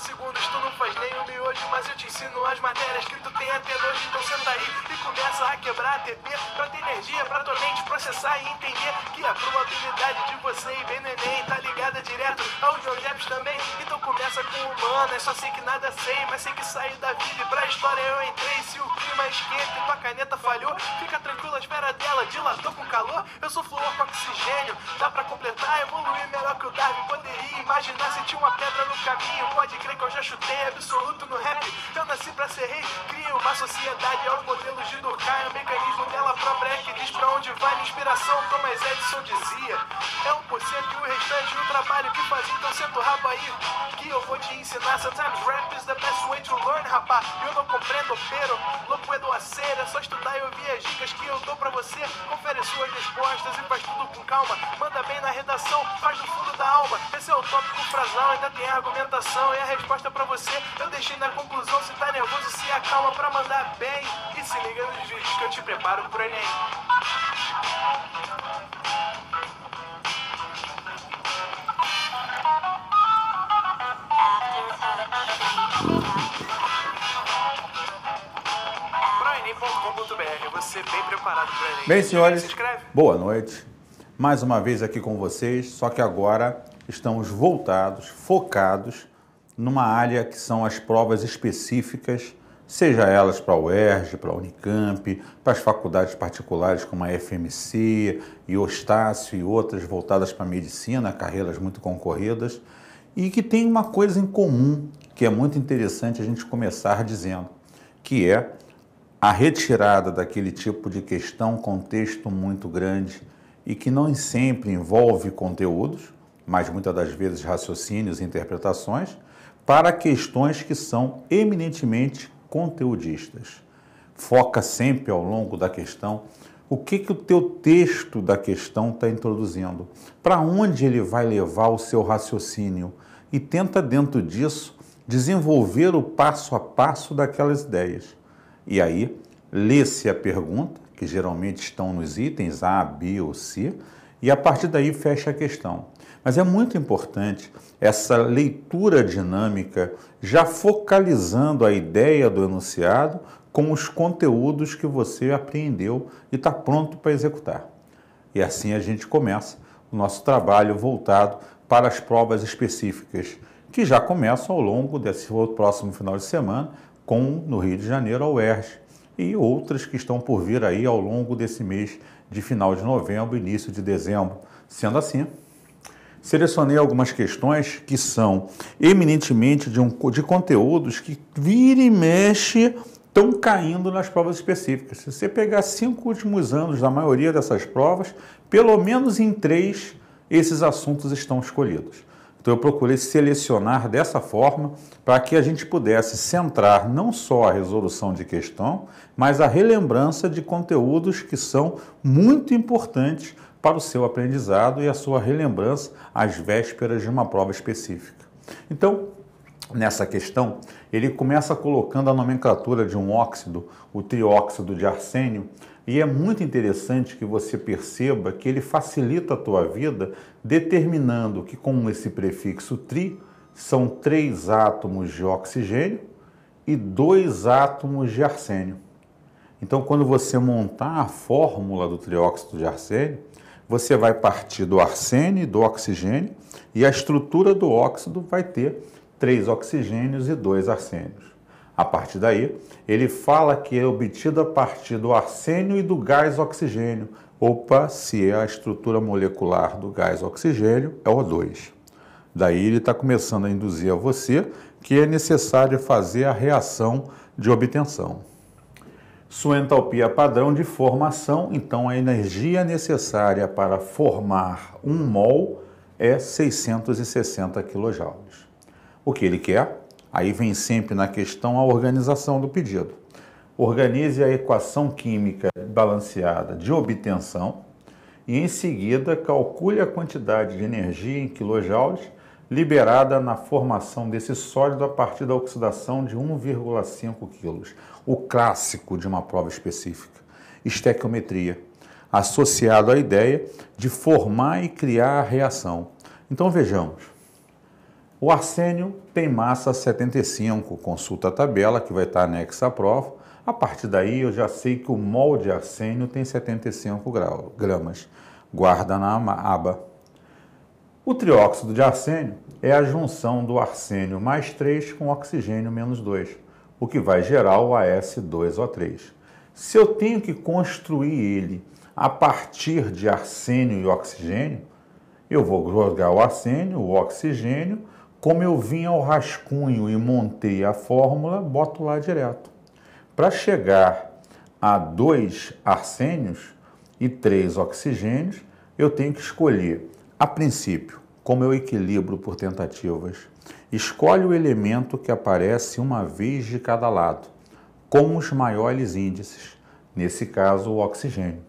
segundos, tu não faz nem um miojo, mas eu te ensino as matérias que tu tem até nojo. Então senta aí e começa a quebrar a TP pra ter energia, pra tua mente processar e entender que a probabilidade de você ir bem no Enem tá ligada direto ao John Jeps também. Então começa com humano, só sei que nada sei, mas sei que saí da vida e pra história eu entrei. Se o clima esquenta e tua caneta falhou, fica tranquila, a esfera dela dilatou com calor. Eu sou fluor com oxigênio, dá pra completar, evoluir melhor que o Darwin poderia imaginar se tinha uma pedra no caminho. Pode crer que eu já chutei absoluto no rap. Eu nasci pra ser rei, crio uma sociedade aos modelos de Durkheim. O mecanismo dela própria é que diz pra onde vai minha inspiração. Thomas Edison dizia, é 1% e o restante o trabalho que faz. Então senta o rabo aí que eu vou te ensinar. Sometimes rap is the best way to learn, rapá. Eu não compreendo, pero louco é do acero. É só estudar e ouvir as dicas que eu dou pra você. Confere suas respostas e faz tudo com calma. Manda bem na redação, faz do fundo da alma. Esse é o tópico frasal, ainda tem a argumentação. E a resposta pra você eu deixei na conclusão. Se tá nervoso, se acalma pra mandar bem. E se liga nos vídeos que eu te preparo pro Enem. proenem.com.br, você bem preparado para o Enem. Bem, senhores, se inscreve? boa noite. Mais uma vez aqui com vocês, só que agora estamos voltados, focados numa área que são as provas específicas, seja elas para a UERJ, para a Unicamp, para as faculdades particulares como a FMC, Estácio e outras voltadas para a medicina, carreiras muito concorridas, e que tem uma coisa em comum que é muito interessante a gente começar dizendo, que é a retirada daquele tipo de questão, contexto muito grande e que não sempre envolve conteúdos, mas muitas das vezes raciocínios e interpretações, para questões que são eminentemente conteudistas. Foca sempre ao longo da questão o que o teu texto da questão está introduzindo, para onde ele vai levar o seu raciocínio e tenta dentro disso desenvolver o passo a passo daquelas ideias. E aí, lê-se a pergunta, que geralmente estão nos itens A, B ou C, e a partir daí fecha a questão. Mas é muito importante essa leitura dinâmica, já focalizando a ideia do enunciado com os conteúdos que você apreendeu e está pronto para executar. E assim a gente começa o nosso trabalho voltado para as provas específicas, que já começam ao longo desse próximo final de semana, com no Rio de Janeiro a UERJ, e outras que estão por vir aí ao longo desse mês de final de novembro, início de dezembro. Sendo assim, selecionei algumas questões que são eminentemente de conteúdos que vira e mexe estão caindo nas provas específicas. Se você pegar 5 últimos anos da maioria dessas provas, pelo menos em 3 esses assuntos estão escolhidos. Então eu procurei selecionar dessa forma para que a gente pudesse centrar não só a resolução de questão, mas a relembrança de conteúdos que são muito importantes para o seu aprendizado e a sua relembrança às vésperas de uma prova específica. Então, nessa questão, ele começa colocando a nomenclatura de um óxido, o trióxido de arsênio, e é muito interessante que você perceba que ele facilita a tua vida, determinando que com esse prefixo tri, são 3 átomos de oxigênio e 2 átomos de arsênio. Então, quando você montar a fórmula do trióxido de arsênio, você vai partir do arsênio e do oxigênio, e a estrutura do óxido vai ter 3 oxigênios e 2 arsênios. A partir daí, ele fala que é obtido a partir do arsênio e do gás oxigênio. Opa, se é a estrutura molecular do gás oxigênio, é O2. Daí ele está começando a induzir a você que é necessário fazer a reação de obtenção. Sua entalpia padrão de formação, então a energia necessária para formar 1 mol é 660 kJ. O que ele quer? Aí vem sempre na questão a organização do pedido. Organize a equação química balanceada de obtenção e, em seguida, calcule a quantidade de energia em quilojoules liberada na formação desse sólido a partir da oxidação de 1,5 kg. O clássico de uma prova específica. Estequiometria, associado à ideia de formar e criar a reação. Então, vejamos. O arsênio tem massa 75, consulta a tabela que vai estar anexa à prova. A partir daí eu já sei que o mol de arsênio tem 75 gramas. Guarda na aba. O trióxido de arsênio é a junção do arsênio mais 3 com oxigênio menos 2, o que vai gerar o AS2O3. Se eu tenho que construir ele a partir de arsênio e oxigênio, eu vou jogar o arsênio, o oxigênio, como eu vim ao rascunho e montei a fórmula, boto lá direto. Para chegar a 2 arsênios e 3 oxigênios, eu tenho que escolher, a princípio, como eu equilibro por tentativas, escolhe o elemento que aparece uma vez de cada lado, com os maiores índices, nesse caso o oxigênio.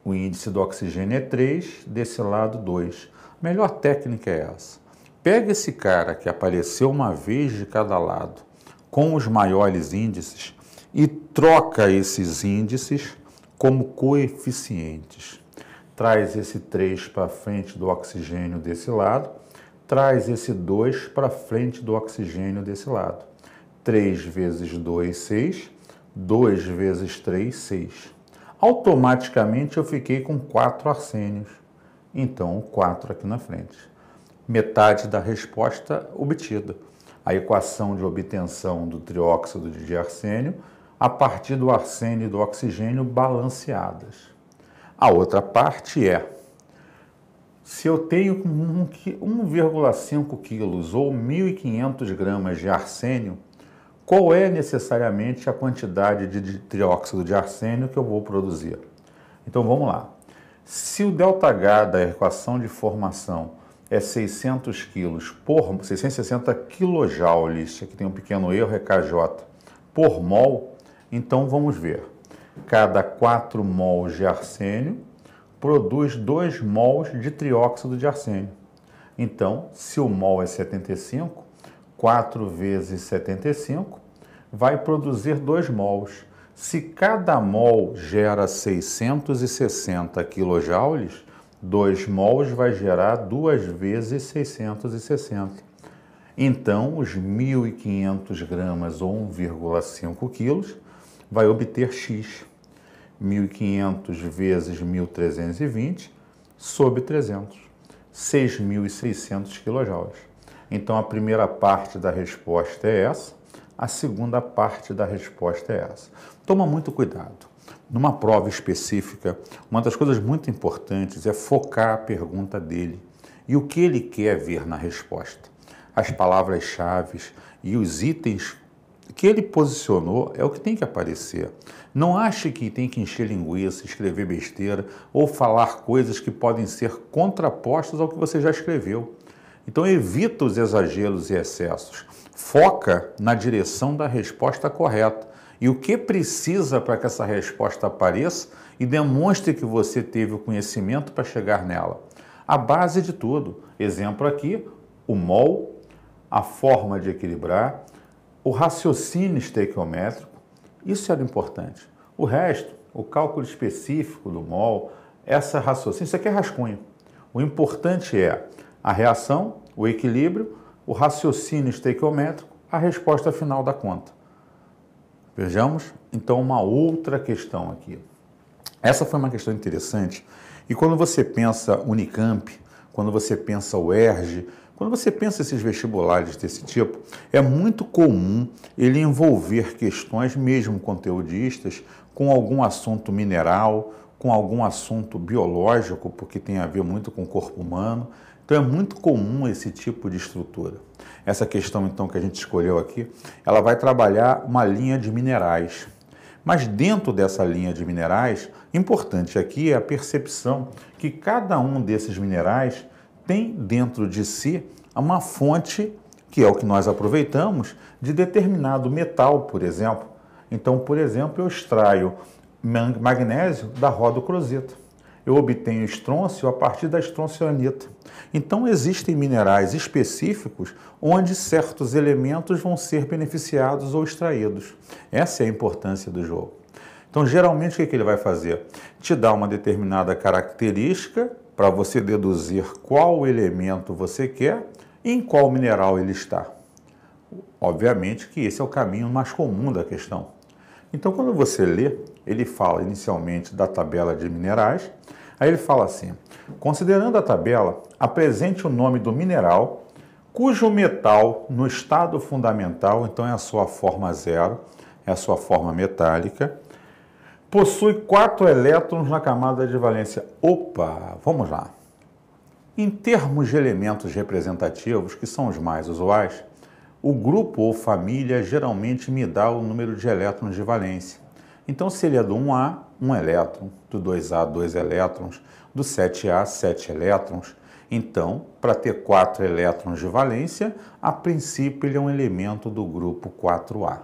O índice do oxigênio é 3, desse lado 2. A melhor técnica é essa. Pega esse cara que apareceu uma vez de cada lado, com os maiores índices, e troca esses índices como coeficientes. Traz esse 3 para frente do oxigênio desse lado, traz esse 2 para frente do oxigênio desse lado. 3 vezes 2, 6. 2 vezes 3, 6. Automaticamente eu fiquei com 4 arsênios. Então, 4 aqui na frente. Metade da resposta obtida. A equação de obtenção do trióxido de arsênio a partir do arsênio e do oxigênio balanceadas. A outra parte é, se eu tenho 1,5 quilos ou 1.500 gramas de arsênio, qual é necessariamente a quantidade de trióxido de arsênio que eu vou produzir? Então vamos lá. Se o ΔH da equação de formação é 600 quilos por 660 quilojoules, aqui tem um pequeno erro, é kJ, por mol, então vamos ver. Cada 4 mols de arsênio produz 2 mols de trióxido de arsênio. Então, se o mol é 75, 4 vezes 75 vai produzir 2 mols. Se cada mol gera 660 quilojoules, 2 mols vai gerar 2 vezes 660. Então, os 1.500 gramas ou 1,5 quilos vai obter X. 1.500 vezes 1.320 sobre 300. 6.600 quilojoules. Então, a primeira parte da resposta é essa, a segunda parte da resposta é essa. Toma muito cuidado. Numa prova específica, uma das coisas muito importantes é focar a pergunta dele e o que ele quer ver na resposta. As palavras-chave e os itens que ele posicionou é o que tem que aparecer. Não ache que tem que encher linguiça, escrever besteira ou falar coisas que podem ser contrapostas ao que você já escreveu. Então evita os exageros e excessos. Foca na direção da resposta correta. E o que precisa para que essa resposta apareça e demonstre que você teve o conhecimento para chegar nela. A base de tudo. Exemplo aqui, o mol, a forma de equilibrar, o raciocínio estequiométrico, isso era importante. O resto, o cálculo específico do mol, essa raciocínio, isso aqui é rascunho. O importante é a reação, o equilíbrio, o raciocínio estequiométrico, a resposta final da conta. Vejamos, então, uma outra questão aqui. Essa foi uma questão interessante. E quando você pensa Unicamp, quando você pensa UERJ, quando você pensa esses vestibulares desse tipo, é muito comum ele envolver questões, mesmo conteudistas, com algum assunto mineral, com algum assunto biológico, porque tem a ver muito com o corpo humano. Então é muito comum esse tipo de estrutura. Essa questão, então, que a gente escolheu aqui, ela vai trabalhar uma linha de minerais. Mas dentro dessa linha de minerais, importante aqui é a percepção que cada um desses minerais tem dentro de si uma fonte, que é o que nós aproveitamos, de determinado metal, por exemplo. Então, por exemplo, eu extraio magnésio da rodocrosita. Eu obtenho estrôncio a partir da estroncioanita. Então, existem minerais específicos onde certos elementos vão ser beneficiados ou extraídos. Essa é a importância do jogo. Então, geralmente, o que ele vai fazer? Te dá uma determinada característica para você deduzir qual elemento você quer, Em qual mineral ele está? Obviamente que esse é o caminho mais comum da questão. Então, quando você lê, ele fala inicialmente da tabela de minerais, aí ele fala assim: considerando a tabela, apresente o nome do mineral cujo metal no estado fundamental, então é a sua forma zero, é a sua forma metálica, possui 4 elétrons na camada de valência. Opa, vamos lá. Em termos de elementos representativos, que são os mais usuais, o grupo ou família geralmente me dá o número de elétrons de valência. Então, se ele é do 1A, 1 elétron, do 2A, 2 elétrons, do 7A, 7 elétrons. Então, para ter 4 elétrons de valência, a princípio ele é um elemento do grupo 4A.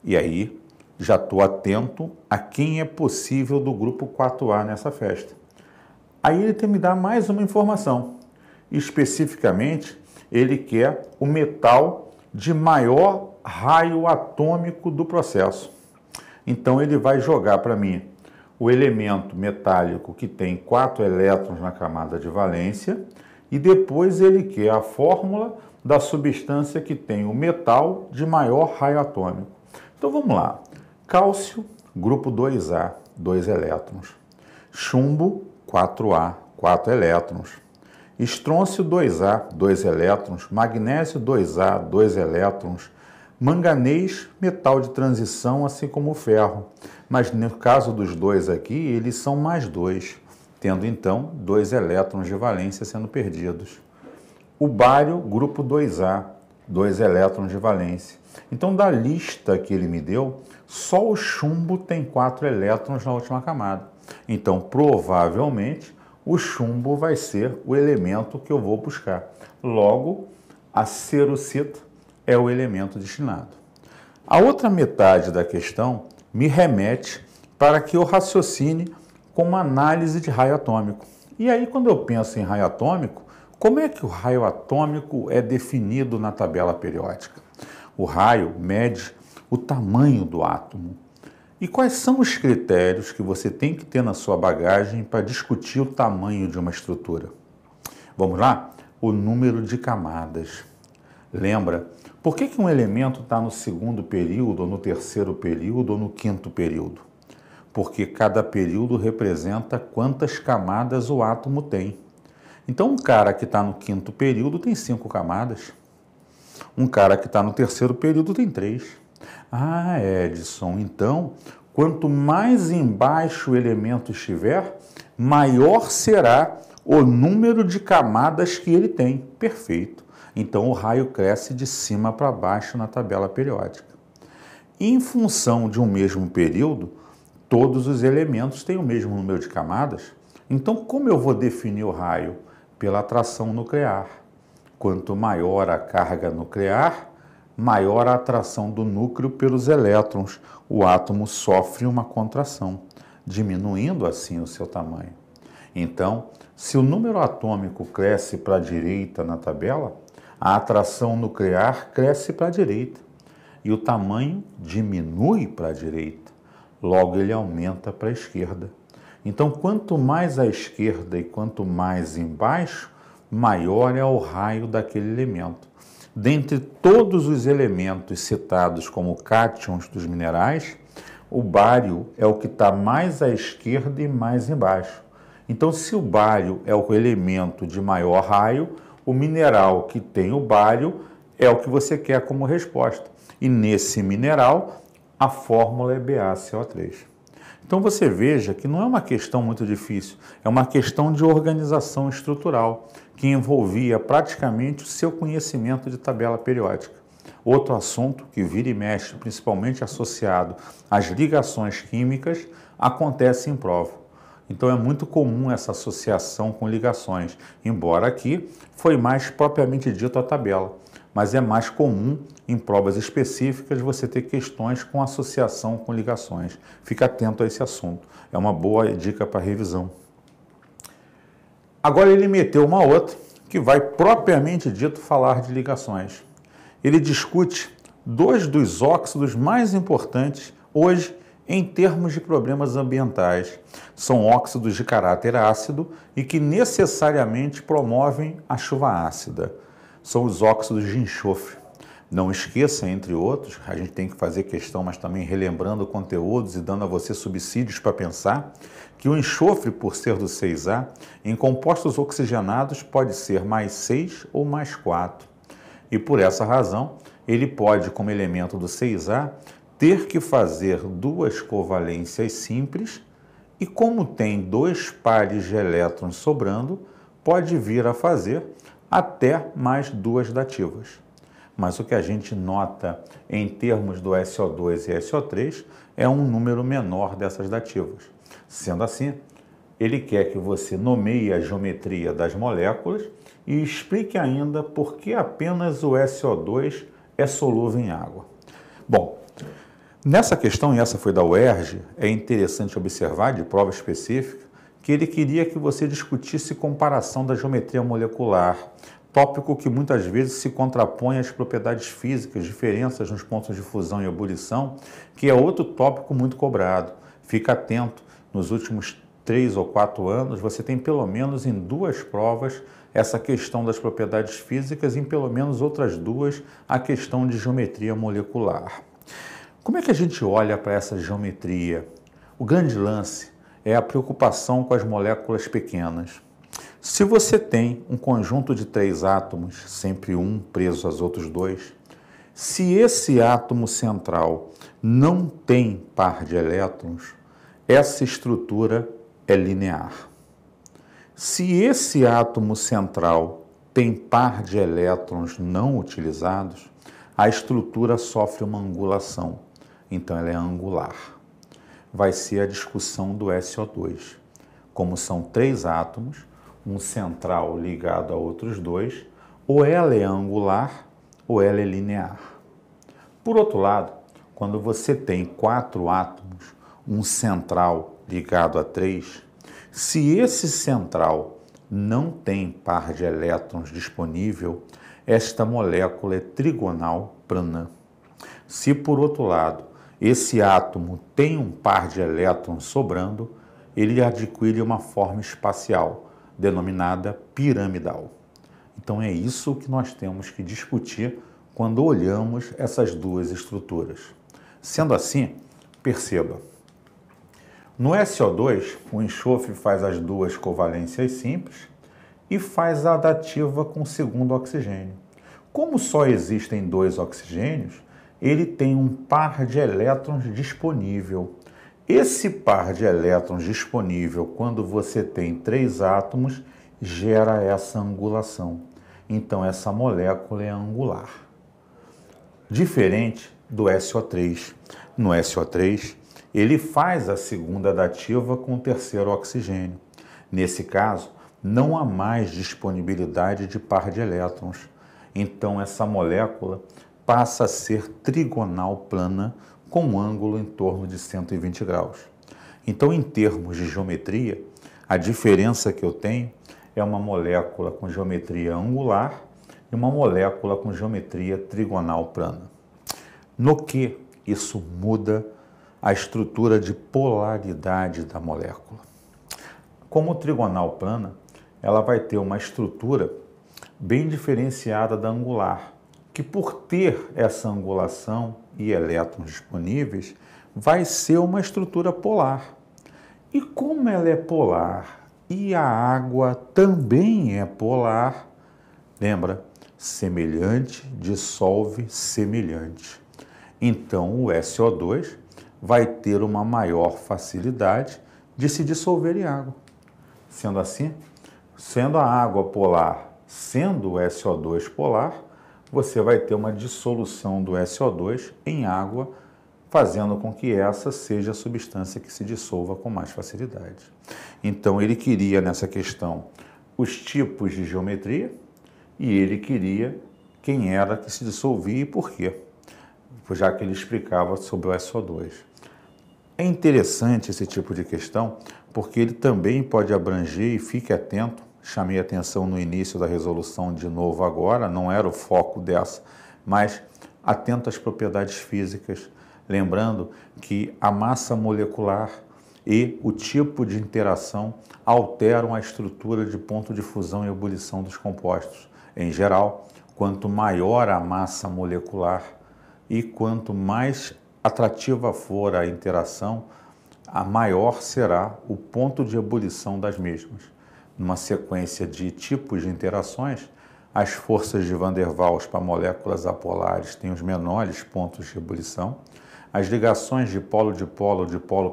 E aí, já estou atento a quem é possível do grupo 4A nessa festa. Aí ele tem que me dar mais uma informação. Especificamente, ele quer o metal de maior raio atômico do processo. Então, ele vai jogar para mim o elemento metálico que tem 4 elétrons na camada de valência e depois ele quer a fórmula da substância que tem o metal de maior raio atômico. Então, vamos lá. Cálcio, grupo 2A, 2 elétrons. Chumbo, 4A, 4 elétrons. Estrôncio 2A, 2 elétrons. Magnésio 2A, 2 elétrons. Manganês, metal de transição, assim como o ferro. Mas no caso dos dois aqui, eles são mais 2, tendo então 2 elétrons de valência sendo perdidos. O bário, grupo 2A, 2 elétrons de valência. Então, da lista que ele me deu, só o chumbo tem 4 elétrons na última camada. Então, provavelmente, o chumbo vai ser o elemento que eu vou buscar. Logo, a cerucita é o elemento destinado. A outra metade da questão me remete para que eu raciocine com uma análise de raio atômico. E aí, quando eu penso em raio atômico, como é que o raio atômico é definido na tabela periódica? O raio mede o tamanho do átomo. E quais são os critérios que você tem que ter na sua bagagem para discutir o tamanho de uma estrutura? Vamos lá? O número de camadas. Lembra? Por que um elemento está no segundo período, ou no terceiro período, ou no quinto período? Porque cada período representa quantas camadas o átomo tem. Então, um cara que está no quinto período tem 5 camadas. Um cara que está no terceiro período tem 3. Ah, Edson, então, quanto mais embaixo o elemento estiver, maior será o número de camadas que ele tem. Perfeito. Então, o raio cresce de cima para baixo na tabela periódica. Em função de um mesmo período, todos os elementos têm o mesmo número de camadas. Então, como eu vou definir o raio? Pela atração nuclear. Quanto maior a carga nuclear, maior a atração do núcleo pelos elétrons. O átomo sofre uma contração, diminuindo assim o seu tamanho. Então, se o número atômico cresce para a direita na tabela, a atração nuclear cresce para a direita e o tamanho diminui para a direita. Logo, ele aumenta para a esquerda. Então, quanto mais à esquerda e quanto mais embaixo, maior é o raio daquele elemento. Dentre todos os elementos citados como cátions dos minerais, o bário é o que está mais à esquerda e mais embaixo. Então, se o bário é o elemento de maior raio, o mineral que tem o bário é o que você quer como resposta. E nesse mineral, a fórmula é BaCO3. Então você veja que não é uma questão muito difícil, é uma questão de organização estrutural, que envolvia praticamente o seu conhecimento de tabela periódica. Outro assunto que vira e mexe, principalmente associado às ligações químicas, acontece em prova. Então é muito comum essa associação com ligações, embora aqui foi mais propriamente dito a tabela, mas é mais comum em provas específicas você ter questões com associação com ligações. Fica atento a esse assunto, é uma boa dica para revisão. Agora ele meteu uma outra que vai propriamente dito falar de ligações. Ele discute 2 dos óxidos mais importantes hoje em termos de problemas ambientais. São óxidos de caráter ácido e que necessariamente promovem a chuva ácida. são os óxidos de enxofre. Não esqueça, entre outros, a gente tem que fazer questão, mas também relembrando conteúdos e dando a você subsídios para pensar, que o enxofre, por ser do 6A, em compostos oxigenados pode ser mais 6 ou mais 4. E por essa razão, ele pode, como elemento do 6A, ter que fazer duas covalências simples e, como tem dois pares de elétrons sobrando, pode vir a fazer até mais duas dativas. Mas o que a gente nota em termos do SO2 e SO3 é um número menor dessas dativas. Sendo assim, ele quer que você nomeie a geometria das moléculas e explique ainda por que apenas o SO2 é solúvel em água. Bom, nessa questão, e essa foi da UERJ, é interessante observar, de prova específica, que ele queria que você discutisse comparação da geometria molecular, tópico que muitas vezes se contrapõe às propriedades físicas, diferenças nos pontos de fusão e ebulição, que é outro tópico muito cobrado. Fica atento, nos últimos 3 ou 4 anos, você tem pelo menos em 2 provas essa questão das propriedades físicas e em pelo menos outras 2 a questão de geometria molecular. Como é que a gente olha para essa geometria? O grande lance é a preocupação com as moléculas pequenas. Se você tem um conjunto de 3 átomos, sempre um preso aos outros 2, se esse átomo central não tem par de elétrons, essa estrutura é linear. Se esse átomo central tem par de elétrons não utilizados, a estrutura sofre uma angulação, então ela é angular. Vai ser a discussão do SO2. Como são 3 átomos, um central ligado a outros 2, ou ela é angular ou ela é linear. Por outro lado, quando você tem 4 átomos, um central ligado a 3, se esse central não tem par de elétrons disponível, esta molécula é trigonal plana. Se, por outro lado, esse átomo tem um par de elétrons sobrando, ele adquire uma forma espacial, denominada piramidal. Então é isso que nós temos que discutir quando olhamos essas 2 estruturas. Sendo assim, perceba, no SO2, o enxofre faz as 2 covalências simples e faz a dativa com o segundo oxigênio. Como só existem 2 oxigênios, ele tem um par de elétrons disponível. Esse par de elétrons disponível, quando você tem 3 átomos, gera essa angulação. Então, essa molécula é angular. Diferente do SO3. No SO3, ele faz a segunda dativa com o terceiro oxigênio. Nesse caso, não há mais disponibilidade de par de elétrons. Então, essa molécula passa a ser trigonal plana, com um ângulo em torno de 120 graus. Então, em termos de geometria, a diferença que eu tenho é uma molécula com geometria angular e uma molécula com geometria trigonal plana. No que isso muda a estrutura de polaridade da molécula? Como trigonal plana, ela vai ter uma estrutura bem diferenciada da angular, que por ter essa angulação e elétrons disponíveis, vai ser uma estrutura polar. E como ela é polar e a água também é polar, lembra? Semelhante dissolve semelhante. Então, o SO2 vai ter uma maior facilidade de se dissolver em água. Sendo assim, sendo a água polar, sendo o SO2 polar, você vai ter uma dissolução do SO2 em água, fazendo com que essa seja a substância que se dissolva com mais facilidade. Então, ele queria, nessa questão, os tipos de geometria e ele queria quem era que se dissolvia e por quê, já que ele explicava sobre o SO2. É interessante esse tipo de questão, porque ele também pode abranger, e fique atento, chamei a atenção no início da resolução de novo agora, não era o foco dessa, mas atento às propriedades físicas, lembrando que a massa molecular e o tipo de interação alteram a estrutura de ponto de fusão e ebulição dos compostos. Em geral, quanto maior a massa molecular e quanto mais atrativa for a interação, a maior será o ponto de ebulição das mesmas. Numa sequência de tipos de interações, as forças de Van der Waals para moléculas apolares têm os menores pontos de ebulição, as ligações de polo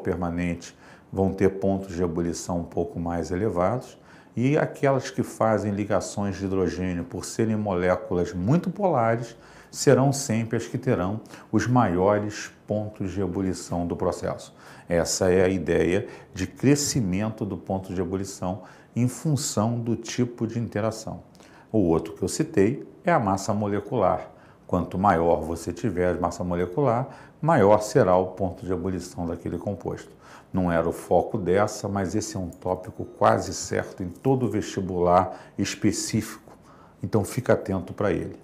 permanente vão ter pontos de ebulição um pouco mais elevados, e aquelas que fazem ligações de hidrogênio por serem moléculas muito polares serão sempre as que terão os maiores pontos de ebulição do processo. Essa é a ideia de crescimento do ponto de ebulição em função do tipo de interação. O outro que eu citei é a massa molecular. Quanto maior você tiver a massa molecular, maior será o ponto de ebulição daquele composto. Não era o foco dessa, mas esse é um tópico quase certo em todo vestibular específico. Então fica atento para ele.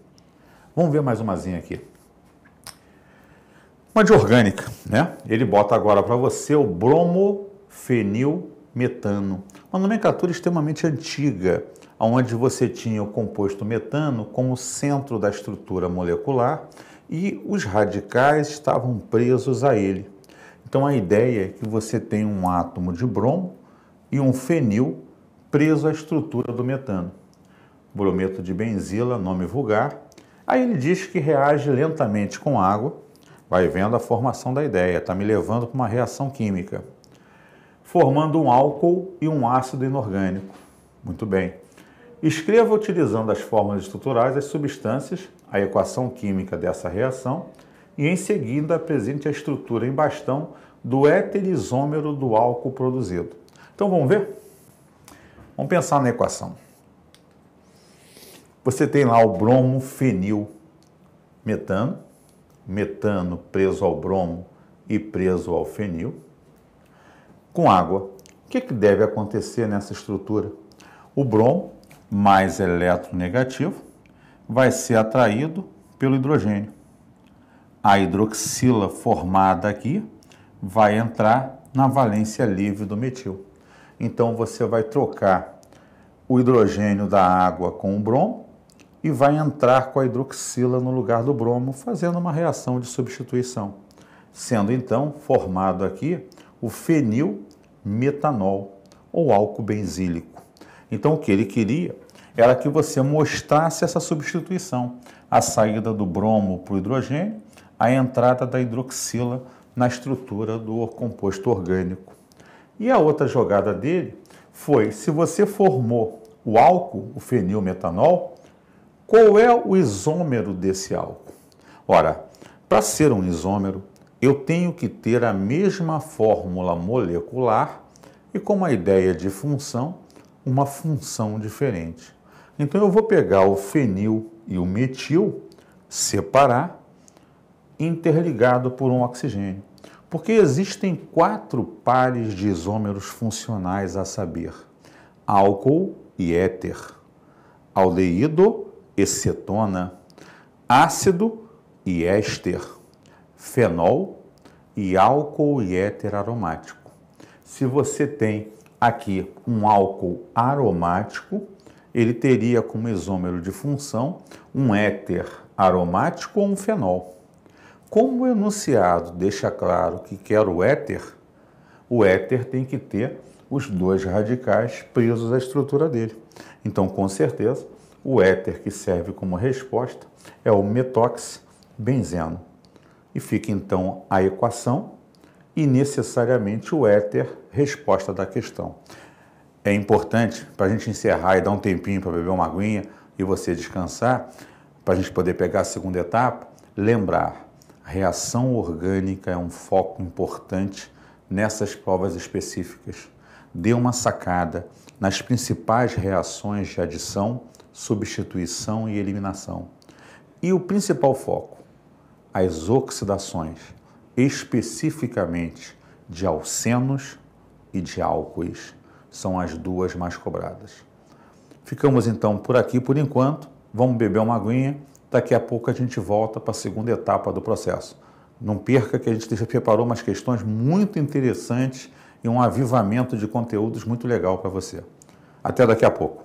Vamos ver mais umazinha aqui. Uma de orgânica, né? Ele bota agora para você o bromofenilmetano. Uma nomenclatura extremamente antiga, onde você tinha o composto metano como centro da estrutura molecular e os radicais estavam presos a ele. Então a ideia é que você tem um átomo de bromo e um fenil preso à estrutura do metano. Brometo de benzila, nome vulgar. Aí ele diz que reage lentamente com água. Vai vendo a formação da ideia, está me levando para uma reação química, formando um álcool e um ácido inorgânico. Muito bem. Escreva utilizando as fórmulas estruturais as substâncias, a equação química dessa reação e em seguida apresente a estrutura em bastão do éter isômero do álcool produzido. Então vamos ver? Vamos pensar na equação. Você tem lá o bromofenilmetano, metano preso ao bromo e preso ao fenil, com água. O que deve acontecer nessa estrutura? O bromo, mais eletronegativo, vai ser atraído pelo hidrogênio. A hidroxila formada aqui vai entrar na valência livre do metil. Então você vai trocar o hidrogênio da água com o bromo e vai entrar com a hidroxila no lugar do bromo, fazendo uma reação de substituição, sendo então formado aqui o fenilmetanol, ou álcool benzílico. Então o que ele queria era que você mostrasse essa substituição, a saída do bromo para o hidrogênio, a entrada da hidroxila na estrutura do composto orgânico. E a outra jogada dele foi, se você formou o álcool, o fenilmetanol, qual é o isômero desse álcool? Ora, para ser um isômero, eu tenho que ter a mesma fórmula molecular e com uma ideia de função, uma função diferente. Então eu vou pegar o fenil e o metil, separar, interligado por um oxigênio. Porque existem 4 pares de isômeros funcionais a saber: álcool e éter, aldeído e cetona, ácido e éster, fenol e álcool e éter aromático. Se você tem aqui um álcool aromático, ele teria como isômero de função um éter aromático ou um fenol. Como o enunciado deixa claro que quer o éter tem que ter os 2 radicais presos à estrutura dele. Então, com certeza, o éter que serve como resposta é o metoxibenzeno. E fica então a equação e necessariamente o éter resposta da questão. É importante, para a gente encerrar e dar um tempinho para beber uma aguinha e você descansar, para a gente poder pegar a segunda etapa, lembrar, reação orgânica é um foco importante nessas provas específicas. Dê uma sacada nas principais reações de adição, substituição e eliminação. E o principal foco, as oxidações, especificamente de alcenos e de álcoois, são as 2 mais cobradas. Ficamos então por aqui por enquanto, vamos beber uma aguinha, daqui a pouco a gente volta para a segunda etapa do processo. Não perca que a gente preparou umas questões muito interessantes e um avivamento de conteúdos muito legal para você. Até daqui a pouco.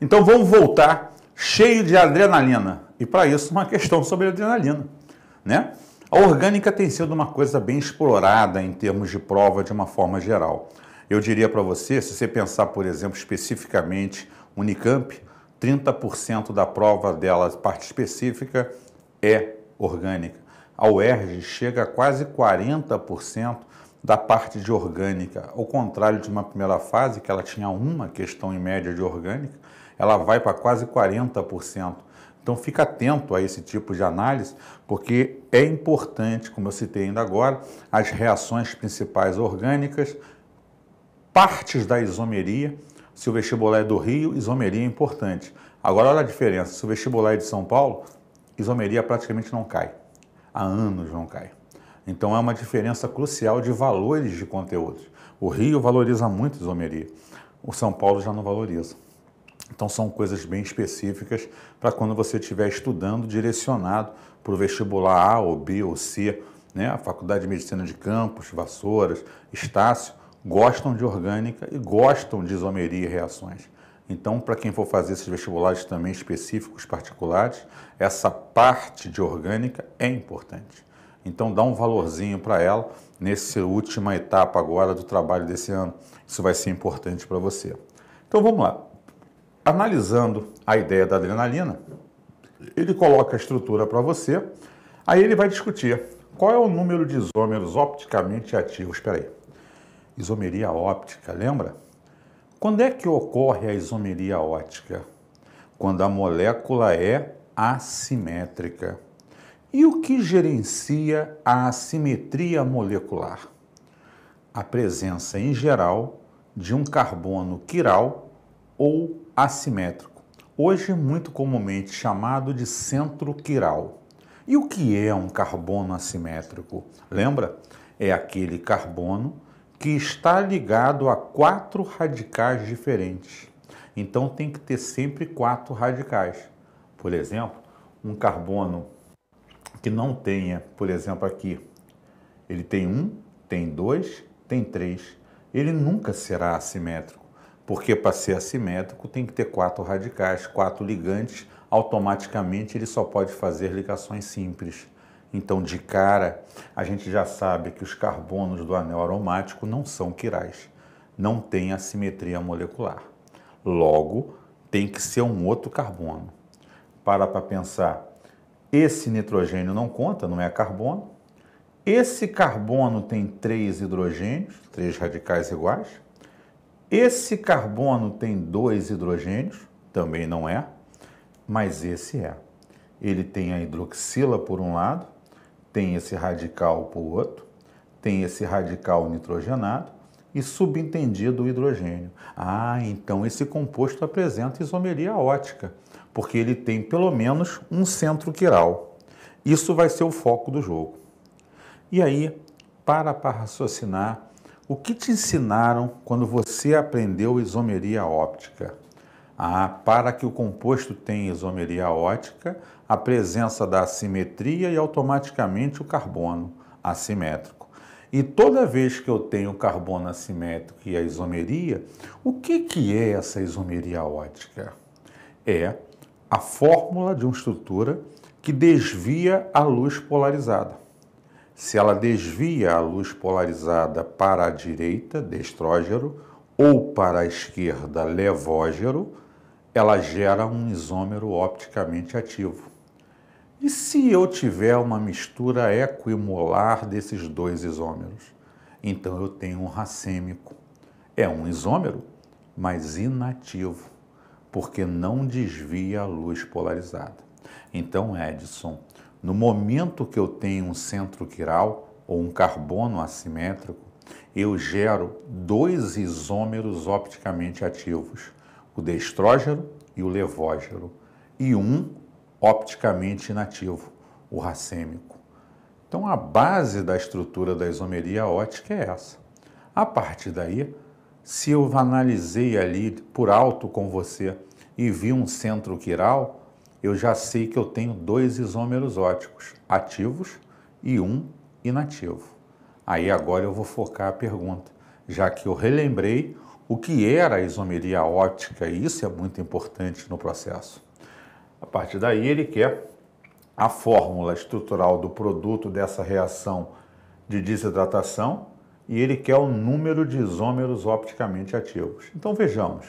Então vamos voltar cheio de adrenalina. E para isso, uma questão sobre adrenalina, né? A orgânica tem sido uma coisa bem explorada em termos de prova de uma forma geral. Eu diria para você, se você pensar, por exemplo, especificamente Unicamp, 30% da prova dela, parte específica, é orgânica. A UERJ chega a quase 40% da parte de orgânica. Ao contrário de uma primeira fase, que ela tinha uma questão em média de orgânica, ela vai para quase 40%. Então fica atento a esse tipo de análise, porque é importante, como eu citei ainda agora, as reações principais orgânicas, partes da isomeria. Se o vestibular é do Rio, isomeria é importante. Agora olha a diferença, se o vestibular é de São Paulo, isomeria praticamente não cai. Há anos não cai. Então é uma diferença crucial de valores de conteúdos. O Rio valoriza muito isomeria, o São Paulo já não valoriza. Então são coisas bem específicas para quando você estiver estudando direcionado para o vestibular A ou B ou C, né? A Faculdade de Medicina de Campos, Vassouras, Estácio, gostam de orgânica e gostam de isomeria e reações. Então, para quem for fazer esses vestibulares também específicos, particulares, essa parte de orgânica é importante. Então, dá um valorzinho para ela nessa última etapa agora do trabalho desse ano. Isso vai ser importante para você. Então, vamos lá. Analisando a ideia da adrenalina, ele coloca a estrutura para você, aí ele vai discutir qual é o número de isômeros opticamente ativos. Espera aí. Isomeria óptica, lembra? Quando é que ocorre a isomeria óptica? Quando a molécula é assimétrica. E o que gerencia a assimetria molecular? A presença, em geral, de um carbono quiral ou assimétrico, hoje muito comumente chamado de centro quiral. E o que é um carbono assimétrico? Lembra? É aquele carbono que está ligado a 4 radicais diferentes. Então tem que ter sempre 4 radicais. Por exemplo, um carbono que não tenha, por exemplo, aqui, ele tem 1, tem 2, tem 3. Ele nunca será assimétrico, porque para ser assimétrico tem que ter 4 radicais, 4 ligantes, automaticamente ele só pode fazer ligações simples. Então, de cara, a gente já sabe que os carbonos do anel aromático não são quirais, não tem assimetria molecular. Logo, tem que ser um outro carbono. Para pensar, esse nitrogênio não conta, não é carbono. Esse carbono tem 3 hidrogênios, 3 radicais iguais. Esse carbono tem 2 hidrogênios, também não é, mas esse é. Ele tem a hidroxila por um lado, tem esse radical por outro, tem esse radical nitrogenado e subentendido o hidrogênio. Ah, então esse composto apresenta isomeria ótica, porque ele tem pelo menos um centro quiral. Isso vai ser o foco do jogo. E aí, para raciocinar, o que te ensinaram quando você aprendeu isomeria óptica? Para que o composto tenha isomeria óptica, a presença da assimetria e automaticamente o carbono assimétrico. E toda vez que eu tenho o carbono assimétrico e a isomeria, o que é essa isomeria óptica? É a fórmula de uma estrutura que desvia a luz polarizada. Se ela desvia a luz polarizada para a direita, destrógeno, ou para a esquerda, levógeno, ela gera um isômero opticamente ativo. E se eu tiver uma mistura equimolar desses dois isômeros? Então eu tenho um racêmico. É um isômero, mas inativo, porque não desvia a luz polarizada. Então, Edson, no momento que eu tenho um centro quiral ou um carbono assimétrico, eu gero 2 isômeros opticamente ativos, o destrógeno e o levógeno, e um opticamente inativo, o racêmico. Então, a base da estrutura da isomeria óptica é essa. A partir daí, se eu analisei ali por alto com você e vi um centro quiral, eu já sei que eu tenho 2 isômeros ópticos ativos e um inativo. Aí agora eu vou focar a pergunta, já que eu relembrei o que era a isomeria óptica, e isso é muito importante no processo. A partir daí, ele quer a fórmula estrutural do produto dessa reação de desidratação e ele quer o número de isômeros opticamente ativos. Então, vejamos.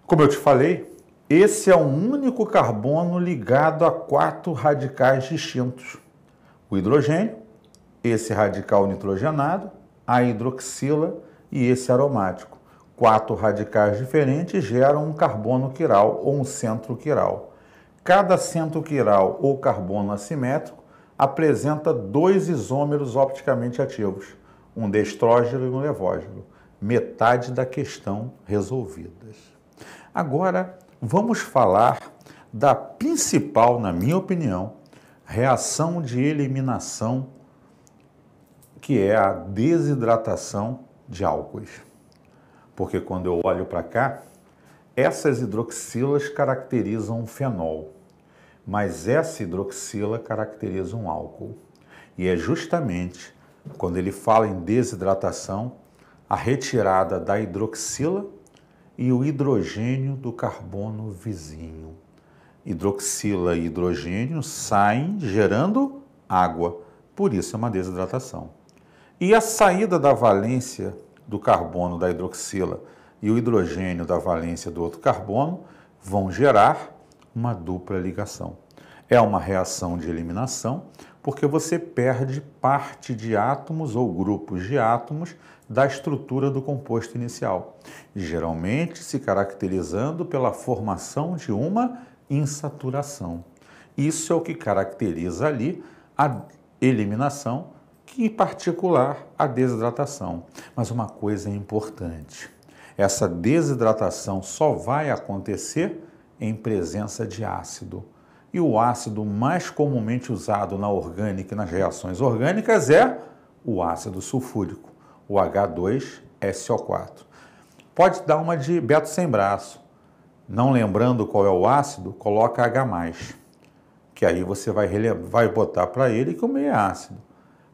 Como eu te falei, esse é o único carbono ligado a 4 radicais distintos. O hidrogênio, esse radical nitrogenado, a hidroxila e esse aromático. 4 radicais diferentes geram um carbono quiral ou um centro quiral. Cada centro quiral ou carbono assimétrico apresenta 2 isômeros opticamente ativos, um de estrógeno e um levógeno. Metade da questão resolvidas. Agora, vamos falar da principal, na minha opinião, reação de eliminação, que é a desidratação de álcoois. Porque quando eu olho para cá, essas hidroxilas caracterizam um fenol, mas essa hidroxila caracteriza um álcool. E é justamente quando ele fala em desidratação, a retirada da hidroxila e o hidrogênio do carbono vizinho. Hidroxila e hidrogênio saem gerando água, por isso é uma desidratação. E a saída da valência do carbono da hidroxila e o hidrogênio da valência do outro carbono vão gerar uma dupla ligação. É uma reação de eliminação, porque você perde parte de átomos ou grupos de átomos da estrutura do composto inicial, geralmente se caracterizando pela formação de uma insaturação. Isso é o que caracteriza ali a eliminação, que em particular a desidratação. Mas uma coisa é importante, essa desidratação só vai acontecer em presença de ácido. E o ácido mais comumente usado na orgânica e nas reações orgânicas é o ácido sulfúrico, o H2SO4. Pode dar uma de Beto sem braço. Não lembrando qual é o ácido, coloca H+, que aí você vai botar para ele que o meio é ácido.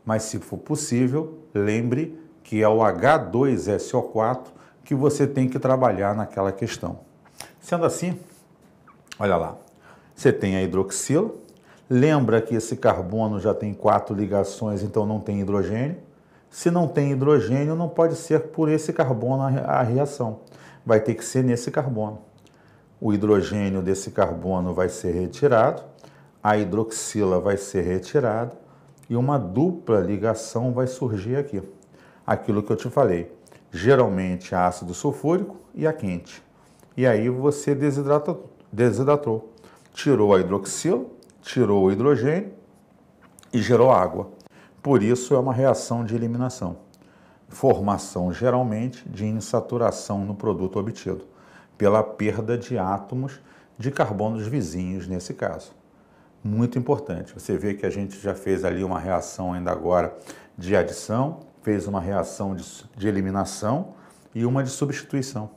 Mas se for possível, lembre que é o H2SO4 que você tem que trabalhar naquela questão. Sendo assim, olha lá, você tem a hidroxila, lembra que esse carbono já tem 4 ligações, então não tem hidrogênio. Se não tem hidrogênio, não pode ser por esse carbono a reação, vai ter que ser nesse carbono. O hidrogênio desse carbono vai ser retirado, a hidroxila vai ser retirada e uma dupla ligação vai surgir aqui. Aquilo que eu te falei, geralmente ácido sulfúrico e a quente. E aí você desidratou. Tirou a hidroxila, tirou o hidrogênio e gerou água. Por isso é uma reação de eliminação. Formação geralmente de insaturação no produto obtido, pela perda de átomos de carbonos vizinhos nesse caso. Muito importante. Você vê que a gente já fez ali uma reação ainda agora de adição, fez uma reação de eliminação e uma de substituição.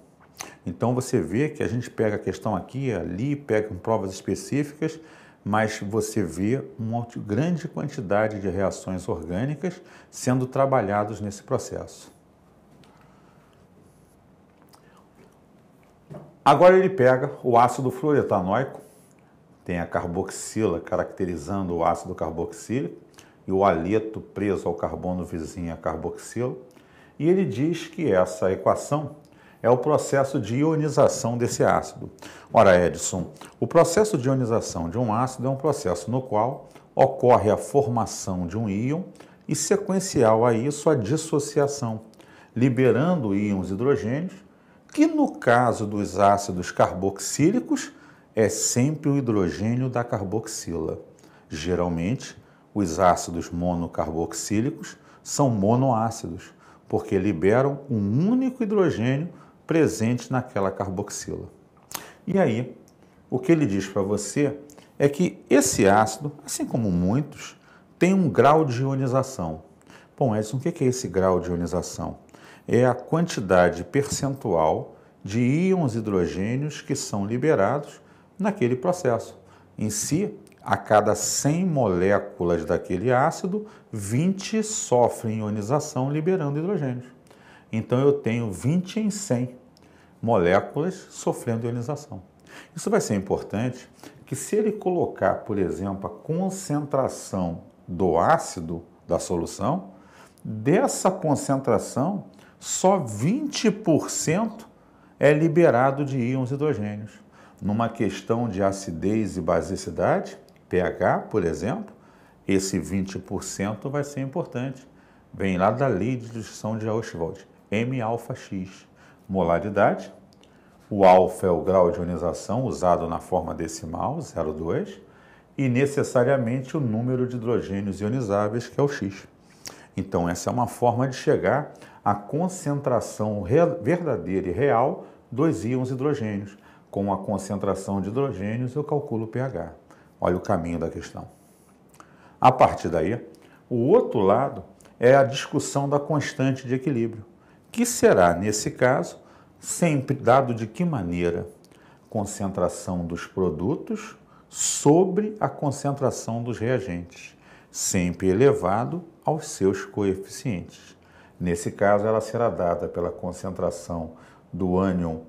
Então você vê que a gente pega a questão aqui e ali, pega provas específicas, mas você vê uma grande quantidade de reações orgânicas sendo trabalhados nesse processo. Agora ele pega o ácido fluoretanoico, tem a carboxila caracterizando o ácido carboxílico e o aleto preso ao carbono vizinho, a carboxila, e ele diz que essa equação é o processo de ionização desse ácido. Ora, Edson, o processo de ionização de um ácido é um processo no qual ocorre a formação de um íon e, sequencial a isso, a dissociação, liberando íons hidrogênios, que no caso dos ácidos carboxílicos é sempre o hidrogênio da carboxila. Geralmente, os ácidos monocarboxílicos são monoácidos, porque liberam um único hidrogênio presente naquela carboxila. E aí, o que ele diz para você é que esse ácido, assim como muitos, tem um grau de ionização. Bom, Edson, o que é esse grau de ionização? É a quantidade percentual de íons hidrogênios que são liberados naquele processo. Em si, a cada 100 moléculas daquele ácido, 20 sofrem ionização liberando hidrogênios. Então eu tenho 20 em 100 moléculas sofrendo ionização. Isso vai ser importante que se ele colocar, por exemplo, a concentração do ácido da solução, dessa concentração, só 20% é liberado de íons hidrogênios. Numa questão de acidez e basicidade, pH, por exemplo, esse 20% vai ser importante. Vem lá da lei de distribuição de Ostwald, M-alfa-X. Molaridade, o alfa é o grau de ionização usado na forma decimal, 0,2, e necessariamente o número de hidrogênios ionizáveis, que é o X. Então, essa é uma forma de chegar à concentração verdadeira e real dos íons hidrogênios. Com a concentração de hidrogênios, eu calculo o pH. Olha o caminho da questão. A partir daí, o outro lado é a discussão da constante de equilíbrio, que será, nesse caso, sempre dado de que maneira? Concentração dos produtos sobre a concentração dos reagentes, sempre elevado aos seus coeficientes. Nesse caso, ela será dada pela concentração do ânion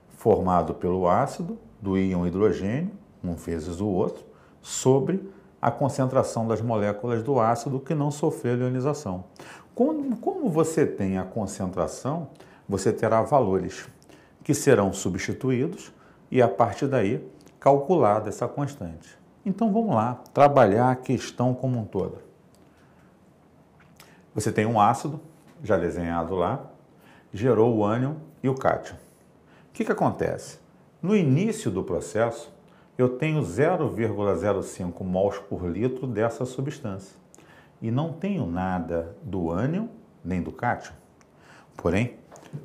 formado pelo ácido, do íon hidrogênio, um vezes o outro, sobre a concentração das moléculas do ácido que não sofreu ionização. Como você tem a concentração, você terá valores que serão substituídos e, a partir daí, calculada essa constante. Então, vamos lá, trabalhar a questão como um todo. Você tem um ácido, já desenhado lá, gerou o ânion e o cátion. O que acontece? No início do processo, eu tenho 0,05 mols por litro dessa substância e não tenho nada do ânion nem do cátion. Porém,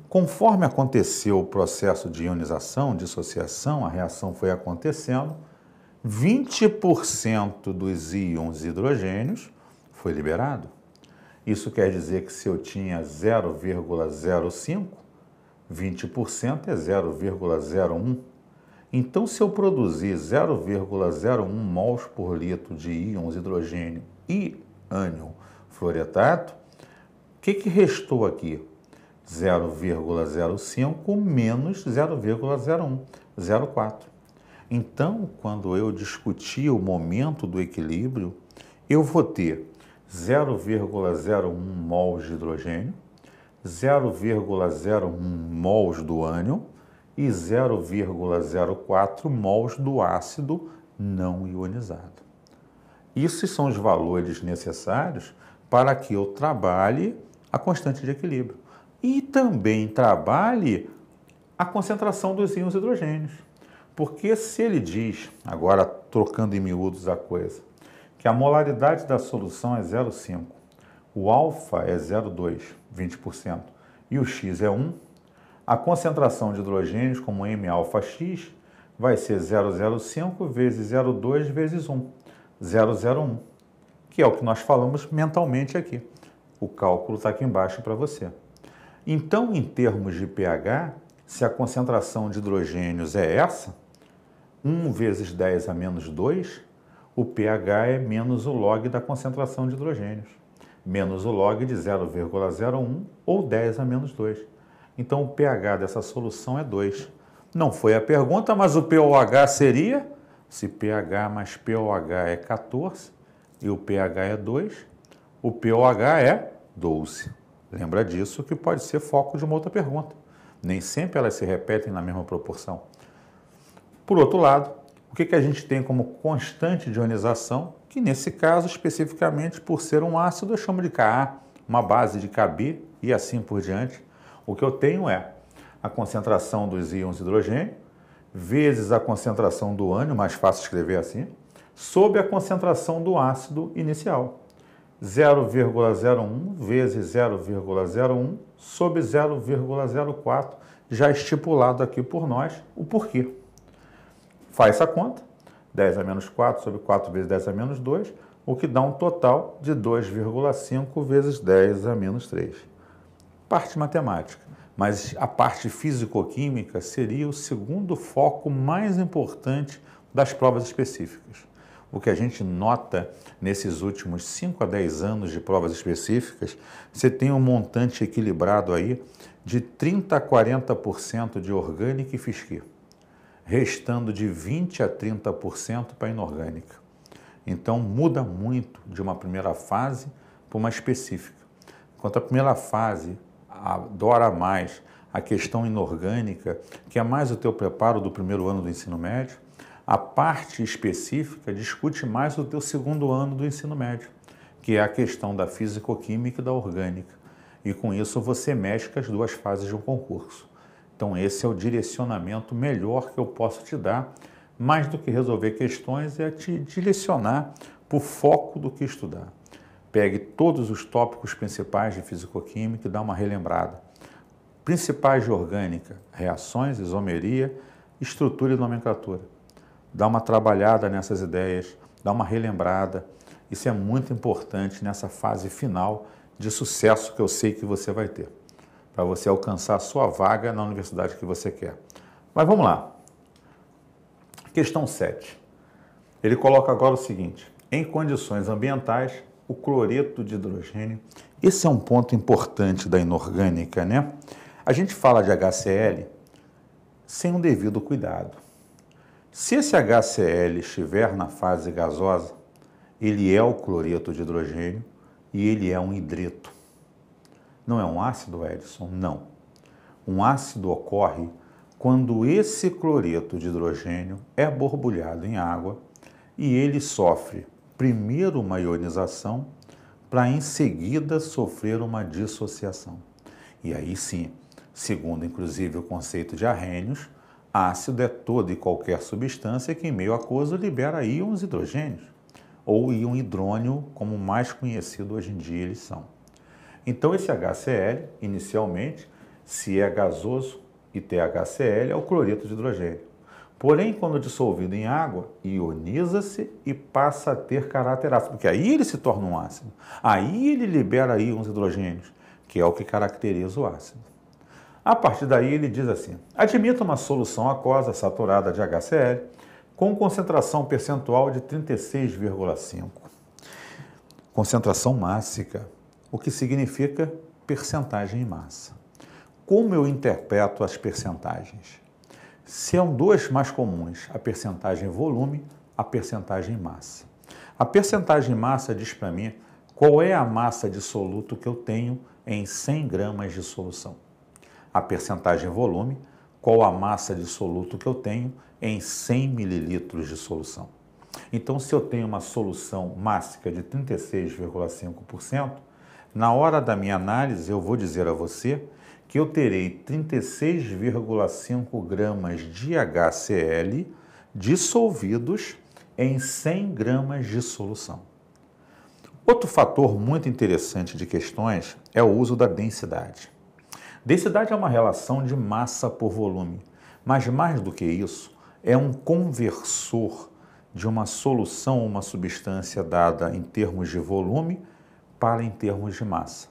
conforme aconteceu o processo de ionização, dissociação, a reação foi acontecendo, 20% dos íons hidrogênios foi liberado. Isso quer dizer que se eu tinha 0,05, 20% é 0,01. Então, se eu produzir 0,01 mols por litro de íons hidrogênio e ânion fluoretato, o que restou aqui? 0,05 menos 0,01, 0,4. Então, quando eu discutir o momento do equilíbrio, eu vou ter 0,01 mols de hidrogênio, 0,01 mols do ânion e 0,04 mols do ácido não ionizado. Esses são os valores necessários para que eu trabalhe a constante de equilíbrio e também trabalhe a concentração dos íons hidrogênios. Porque se ele diz, agora trocando em miúdos a coisa, que a molaridade da solução é 0,5, o alfa é 0,2, 20%, e o X é 1, a concentração de hidrogênios, como M-alfa-X, vai ser 0,05 vezes 0,2 vezes 1, 0,01, que é o que nós falamos mentalmente aqui. O cálculo está aqui embaixo para você. Então, em termos de pH, se a concentração de hidrogênios é essa, 1 vezes 10 a menos 2, o pH é menos o log da concentração de hidrogênios, menos o log de 0,01 ou 10 a menos 2. Então, o pH dessa solução é 2. Não foi a pergunta, mas o pOH seria, se pH mais pOH é 14 e o pH é 2, o pOH é 12. Lembra disso que pode ser foco de uma outra pergunta. Nem sempre elas se repetem na mesma proporção. Por outro lado, o que a gente tem como constante de ionização, que nesse caso, especificamente por ser um ácido, eu chamo de Ka, uma base de Kb e assim por diante. O que eu tenho é a concentração dos íons hidrogênio vezes a concentração do ânion, mais fácil escrever assim, sobre a concentração do ácido inicial. 0,01 vezes 0,01 sobre 0,04, já estipulado aqui por nós o porquê. Faz essa conta, 10 a menos 4 sobre 4 vezes 10 a menos 2, o que dá um total de 2,5 vezes 10 a menos 3. Parte matemática, mas a parte físico-química seria o segundo foco mais importante das provas específicas. o que a gente nota nesses últimos 5 a 10 anos de provas específicas, você tem um montante equilibrado aí de 30% a 40% de orgânica e fisqui, restando de 20% a 30% para inorgânica. Então muda muito de uma primeira fase para uma específica. Enquanto a primeira fase adora mais a questão inorgânica, que é mais o teu preparo do primeiro ano do ensino médio, a parte específica discute mais o teu segundo ano do ensino médio, que é a questão da físico-química e da orgânica. E com isso você mexe com as duas fases de um concurso. Então esse é o direcionamento melhor que eu posso te dar, mais do que resolver questões, é te direcionar para o foco do que estudar. Pegue todos os tópicos principais de físico-química e dá uma relembrada. Principais de orgânica, reações, isomeria, estrutura e nomenclatura. Dá uma trabalhada nessas ideias, dá uma relembrada. Isso é muito importante nessa fase final de sucesso que eu sei que você vai ter, para você alcançar a sua vaga na universidade que você quer. Mas vamos lá. Questão 7. Ele coloca agora o seguinte: em condições ambientais, o cloreto de hidrogênio. Esse é um ponto importante da inorgânica, né? A gente fala de HCl sem um devido cuidado. Se esse HCl estiver na fase gasosa, ele é o cloreto de hidrogênio e ele é um hidreto. Não é um ácido, Edson? Não. Um ácido ocorre quando esse cloreto de hidrogênio é borbulhado em água e ele sofre primeiro uma ionização para em seguida sofrer uma dissociação. E aí sim, segundo inclusive o conceito de Arrhenius, ácido é toda e qualquer substância que em meio aquoso libera íons hidrogênios, ou íon hidrônio, como mais conhecido hoje em dia eles são. Então esse HCl, inicialmente, se é gasoso e THCl, é o cloreto de hidrogênio. Porém, quando dissolvido em água, ioniza-se e passa a ter caráter ácido, porque aí ele se torna um ácido. Aí ele libera íons hidrogênios, que é o que caracteriza o ácido. A partir daí ele diz assim: admita uma solução aquosa saturada de HCl com concentração percentual de 36,5. Concentração mássica, o que significa percentagem em massa. Como eu interpreto as percentagens? São duas mais comuns, a percentagem volume, a percentagem massa. A percentagem massa diz para mim qual é a massa de soluto que eu tenho em 100 gramas de solução. A percentagem volume, qual a massa de soluto que eu tenho em 100 mililitros de solução. Então, se eu tenho uma solução mássica de 36,5%, na hora da minha análise eu vou dizer a você que eu terei 36,5 gramas de HCl dissolvidos em 100 gramas de solução. Outro fator muito interessante de questões é o uso da densidade. Densidade é uma relação de massa por volume, mas mais do que isso, é um conversor de uma solução ou uma substância dada em termos de volume para em termos de massa.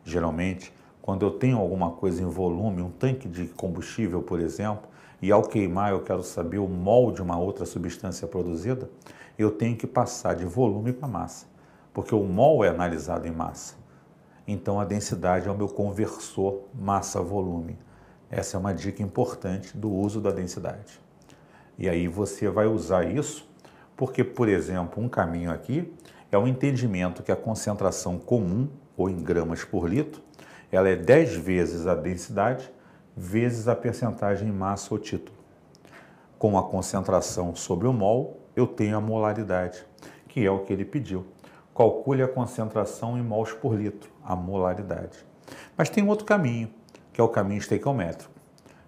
Geralmente, quando eu tenho alguma coisa em volume, um tanque de combustível, por exemplo, e ao queimar eu quero saber o mol de uma outra substância produzida, eu tenho que passar de volume para massa, porque o mol é analisado em massa. Então a densidade é o meu conversor massa-volume. Essa é uma dica importante do uso da densidade. E aí você vai usar isso porque, por exemplo, um caminho aqui é o entendimento que a concentração comum, ou em gramas por litro, ela é 10 vezes a densidade vezes a percentagem em massa ou título. Com a concentração sobre o mol, eu tenho a molaridade, que é o que ele pediu. Calcule a concentração em mols por litro, a molaridade. Mas tem outro caminho, que é o caminho estequiométrico.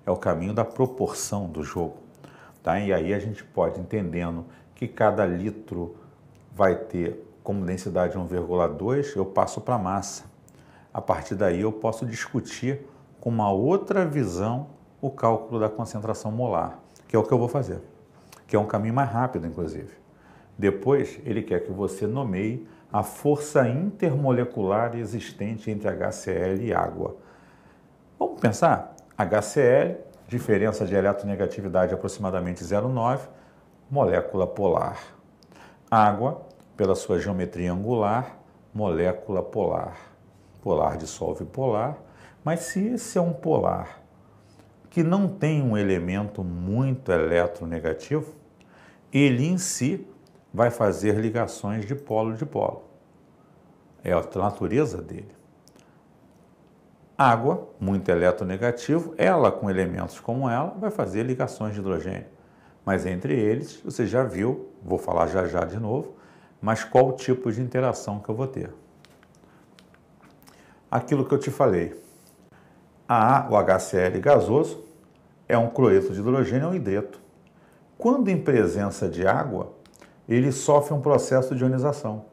É o caminho da proporção do jogo. Tá? E aí a gente pode, entendendo que cada litro vai ter como densidade 1,2, eu passo para a massa. A partir daí eu posso discutir com uma outra visão o cálculo da concentração molar, que é o que eu vou fazer, que é um caminho mais rápido, inclusive. Depois, ele quer que você nomeie a força intermolecular existente entre HCl e água. Vamos pensar? HCl, diferença de eletronegatividade aproximadamente 0,9, molécula polar. Água, pela sua geometria angular, molécula polar. Polar dissolve polar, mas se esse é um polar que não tem um elemento muito eletronegativo, ele em si vai fazer ligações de polo. É a natureza dele. Água, muito eletronegativo, ela com elementos como ela, vai fazer ligações de hidrogênio. Mas entre eles, você já viu, vou falar já de novo, mas qual o tipo de interação que eu vou ter? Aquilo que eu te falei. O HCl gasoso é um cloreto de hidrogênio ou hidreto. Quando em presença de água, ele sofre um processo de ionização,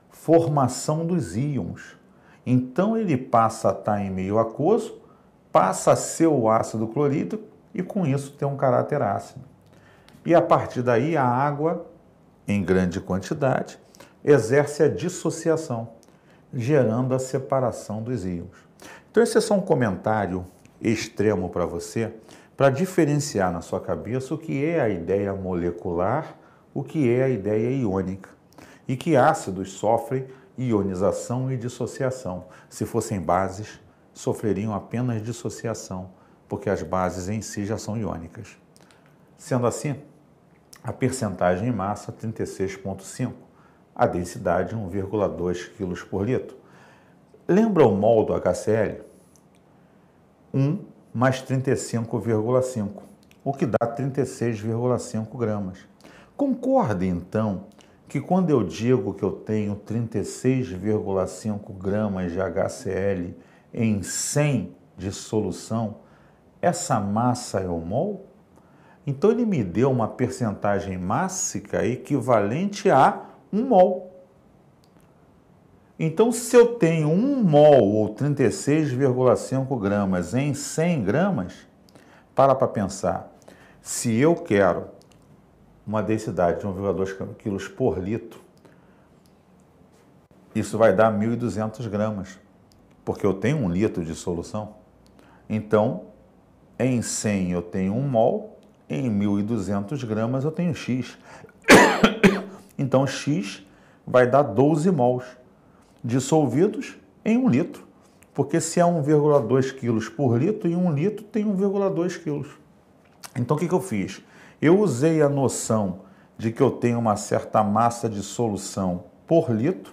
formação dos íons. Então ele passa a estar em meio aquoso, passa a ser o ácido clorídrico e com isso tem um caráter ácido. E a partir daí a água, em grande quantidade, exerce a dissociação, gerando a separação dos íons. Então esse é só um comentário extremo para você, para diferenciar na sua cabeça o que é a ideia molecular, o que é a ideia iônica. E que ácidos sofrem ionização e dissociação. Se fossem bases, sofreriam apenas dissociação, porque as bases em si já são iônicas. Sendo assim, a percentagem em massa 36,5, a densidade 1,2 kg por litro. Lembra o mol do HCl? 1 mais 35,5, o que dá 36,5 gramas. Concorde, então, que quando eu digo que eu tenho 36,5 gramas de HCl em 100 de solução, essa massa é o mol? Então ele me deu uma percentagem mássica equivalente a 1 mol. Então, se eu tenho 1 mol ou 36,5 gramas em 100 gramas, para pensar, se eu quero uma densidade de 1,2 kg por litro, isso vai dar 1.200 gramas, porque eu tenho 1 litro de solução. Então, em 100 eu tenho 1 mol, em 1.200 gramas eu tenho X. Então, X vai dar 12 mols dissolvidos em 1 litro, porque se é 1,2 kg por litro, em 1 litro tem 1,2 kg. Então, o que eu fiz? Eu usei a noção de que eu tenho uma certa massa de solução por litro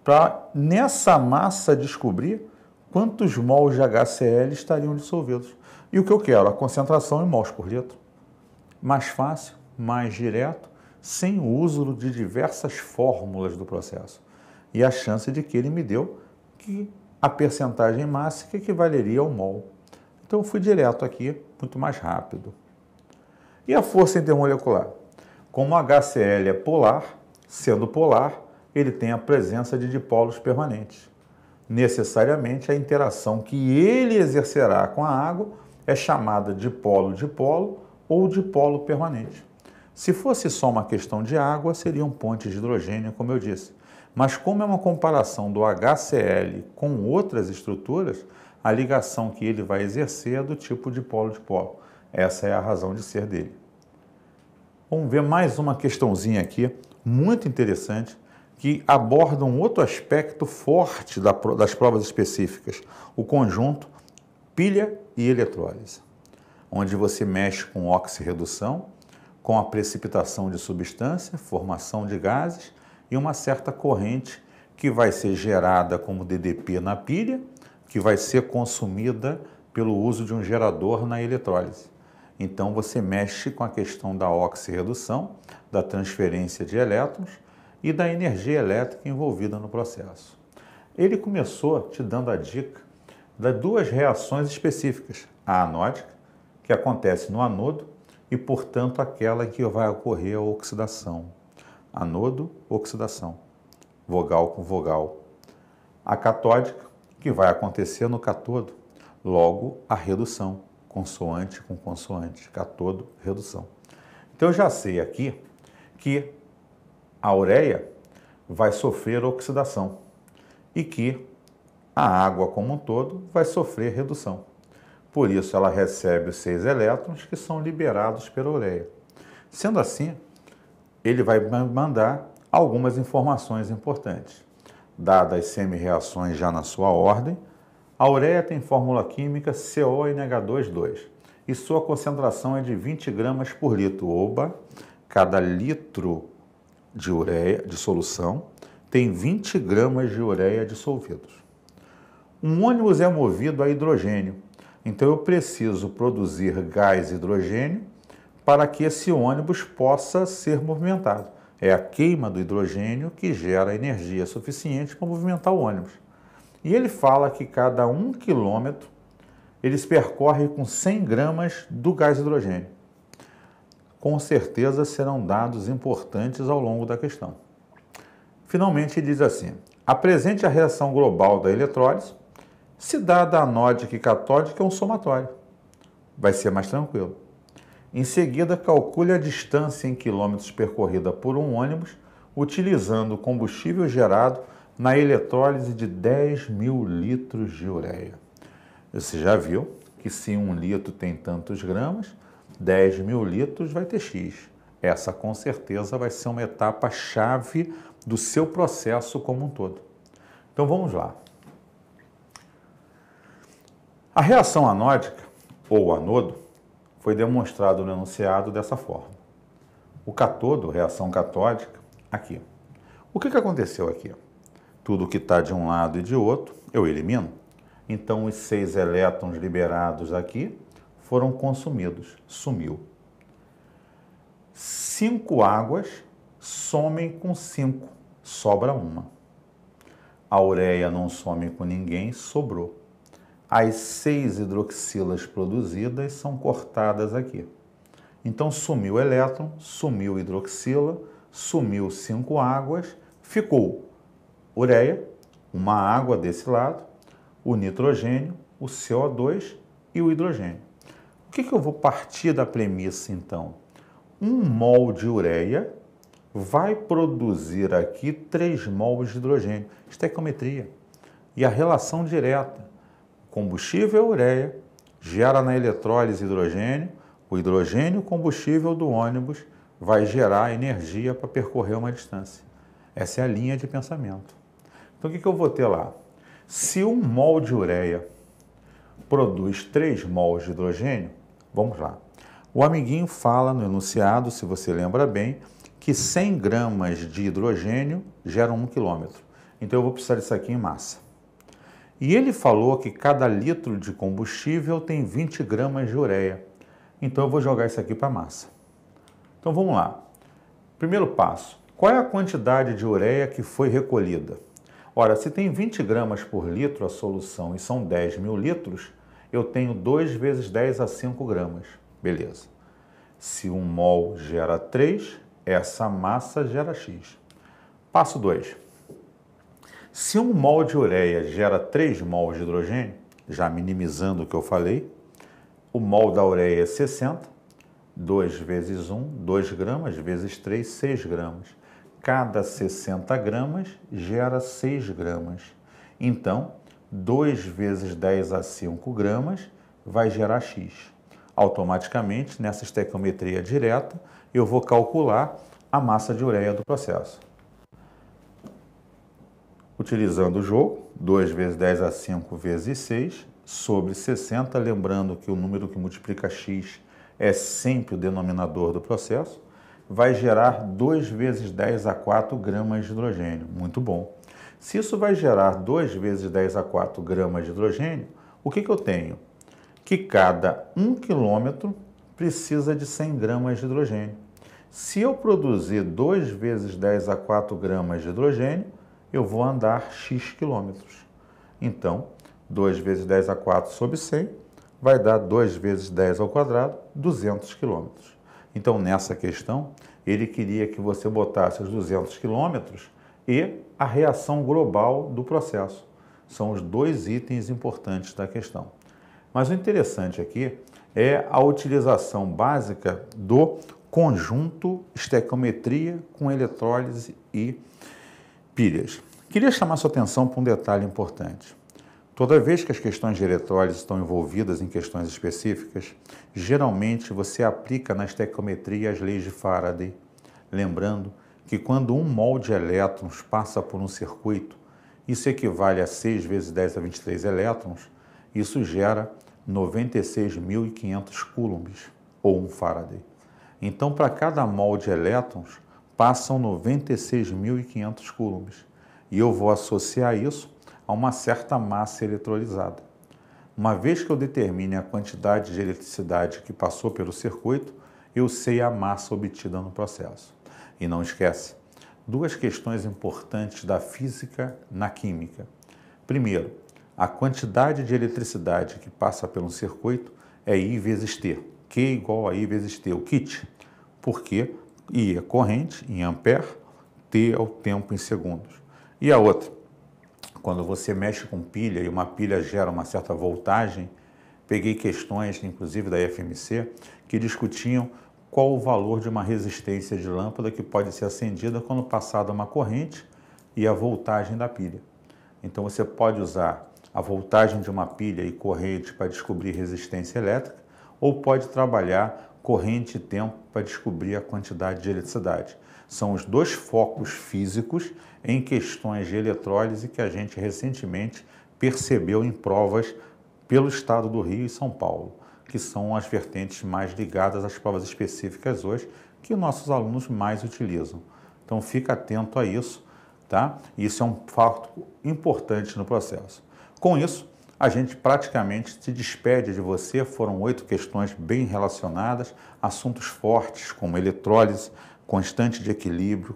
para, nessa massa, descobrir quantos mols de HCl estariam dissolvidos. E o que eu quero? A concentração em mols por litro. Mais fácil, mais direto, sem o uso de diversas fórmulas do processo. E a chance de que ele me deu que a percentagem máxima equivaleria ao mol. Então eu fui direto aqui, muito mais rápido. E a força intermolecular? Como o HCl é polar, sendo polar, ele tem a presença de dipolos permanentes. Necessariamente a interação que ele exercerá com a água é chamada de dipolo ou dipolo permanente. Se fosse só uma questão de água, seriam pontes de hidrogênio, como eu disse. Mas como é uma comparação do HCl com outras estruturas, a ligação que ele vai exercer é do tipo dipolo-dipolo. Essa é a razão de ser dele. Vamos ver mais uma questãozinha aqui, muito interessante, que aborda um outro aspecto forte das provas específicas, o conjunto pilha e eletrólise, onde você mexe com oxirredução, com a precipitação de substância, formação de gases e uma certa corrente que vai ser gerada como DDP na pilha, que vai ser consumida pelo uso de um gerador na eletrólise. Então você mexe com a questão da oxirredução, da transferência de elétrons e da energia elétrica envolvida no processo. Ele começou te dando a dica das duas reações específicas, a anódica, que acontece no anodo, e, portanto, aquela em que vai ocorrer a oxidação. Anodo, oxidação, vogal com vogal. A catódica, que vai acontecer no catodo, logo a redução, consoante com consoante, catodo, redução. Então eu já sei aqui que a ureia vai sofrer oxidação e que a água como um todo vai sofrer redução. Por isso ela recebe os 6 elétrons que são liberados pela ureia. Sendo assim, ele vai mandar algumas informações importantes. Dadas as semi-reações já na sua ordem, a ureia tem fórmula química CONH2,2 e sua concentração é de 20 gramas por litro. Oba, cada litro de ureia de solução tem 20 gramas de ureia dissolvidos. Um ônibus é movido a hidrogênio, então eu preciso produzir gás hidrogênio para que esse ônibus possa ser movimentado. É a queima do hidrogênio que gera energia suficiente para movimentar o ônibus. E ele fala que cada 1 quilômetro eles percorrem com 100 gramas do gás hidrogênio. Com certeza serão dados importantes ao longo da questão. Finalmente, ele diz assim: apresente a reação global da eletrólise se dada anódica e catódica é um somatório. Vai ser mais tranquilo. Em seguida, calcule a distância em quilômetros percorrida por um ônibus utilizando o combustível gerado na eletrólise de 10.000 litros de ureia. Você já viu que se 1 litro tem tantos gramas, 10.000 litros vai ter X. Essa, com certeza, vai ser uma etapa-chave do seu processo como um todo. Então, vamos lá. A reação anódica, ou anodo, foi demonstrado no enunciado dessa forma. O catodo, reação catódica, aqui. O que aconteceu aqui? Tudo que está de um lado e de outro, eu elimino. Então, os 6 elétrons liberados aqui foram consumidos. Sumiu. 5 águas somem com 5. Sobra uma. A ureia não some com ninguém, sobrou. As 6 hidroxilas produzidas são cortadas aqui. Então, sumiu o elétron, sumiu hidroxila, sumiu 5 águas, ficou ureia, uma água desse lado, o nitrogênio, o CO2 e o hidrogênio. O que eu vou partir da premissa, então? 1 mol de ureia vai produzir aqui 3 mols de hidrogênio. Estequiometria. E a relação direta. Combustível ureia gera na eletrólise hidrogênio, o hidrogênio combustível do ônibus vai gerar energia para percorrer uma distância. Essa é a linha de pensamento. Então, o que eu vou ter lá? Se 1 mol de ureia produz 3 mols de hidrogênio, vamos lá. O amiguinho fala no enunciado, se você lembra bem, que 100 gramas de hidrogênio geram 1 quilômetro. Então, eu vou precisar disso aqui em massa. E ele falou que cada litro de combustível tem 20 gramas de ureia. Então, eu vou jogar isso aqui para a massa. Então, vamos lá. Primeiro passo. Qual é a quantidade de ureia que foi recolhida? Ora, se tem 20 gramas por litro a solução e são 10.000 litros, eu tenho 2 vezes 10 a 5 gramas. Beleza. Se 1 mol gera 3, essa massa gera X. Passo 2. Se 1 mol de ureia gera 3 mols de hidrogênio, já minimizando o que eu falei, o mol da ureia é 60, 2 vezes 1, 2 gramas, vezes 3, 6 gramas. Cada 60 gramas gera 6 gramas. Então, 2 vezes 10 a 5 gramas vai gerar X. Automaticamente, nessa estequiometria direta, eu vou calcular a massa de ureia do processo. Utilizando o jogo, 2 vezes 10 a 5 vezes 6, sobre 60, lembrando que o número que multiplica X é sempre o denominador do processo, vai gerar 2 vezes 10 a 4 gramas de hidrogênio. Muito bom. Se isso vai gerar 2 vezes 10 a 4 gramas de hidrogênio, o que eu tenho? Que cada 1 quilômetro precisa de 100 gramas de hidrogênio. Se eu produzir 2 vezes 10 a 4 gramas de hidrogênio, eu vou andar X quilômetros. Então, 2 vezes 10 a 4 sobre 100 vai dar 2 vezes 10 ao quadrado, 200 quilômetros. Então, nessa questão, ele queria que você botasse os 200 quilômetros e a reação global do processo. São os 2 itens importantes da questão. Mas o interessante aqui é a utilização básica do conjunto estequiometria com eletrólise e pilhas. Queria chamar sua atenção para um detalhe importante. Toda vez que as questões de eletrólise estão envolvidas em questões específicas, geralmente você aplica na estequiometria as leis de Faraday. Lembrando que quando um mol de elétrons passa por um circuito, isso equivale a 6 vezes 10 a 23 elétrons, isso gera 96.500 coulombs, ou 1 Faraday. Então, para cada mol de elétrons, passam 96.500 coulombs. E eu vou associar isso a uma certa massa eletrolizada. Uma vez que eu determine a quantidade de eletricidade que passou pelo circuito, eu sei a massa obtida no processo. E não esquece, duas questões importantes da física na química. Primeiro, a quantidade de eletricidade que passa pelo circuito é I vezes T. Q igual a I vezes T, o kit. Porque I é corrente em ampere, T é o tempo em segundos. E a outra, quando você mexe com pilha e uma pilha gera uma certa voltagem, peguei questões, inclusive da FMC, que discutiam qual o valor de uma resistência de lâmpada que pode ser acendida quando passada uma corrente e a voltagem da pilha. Então você pode usar a voltagem de uma pilha e corrente para descobrir resistência elétrica, ou pode trabalhar corrente e tempo para descobrir a quantidade de eletricidade. São os dois focos físicos em questões de eletrólise que a gente recentemente percebeu em provas pelo estado do Rio e São Paulo, que são as vertentes mais ligadas às provas específicas hoje, que nossos alunos mais utilizam. Então fica atento a isso, tá? Isso é um fato importante no processo. Com isso, a gente praticamente se despede de você. Foram 8 questões bem relacionadas, assuntos fortes como eletrólise, constante de equilíbrio.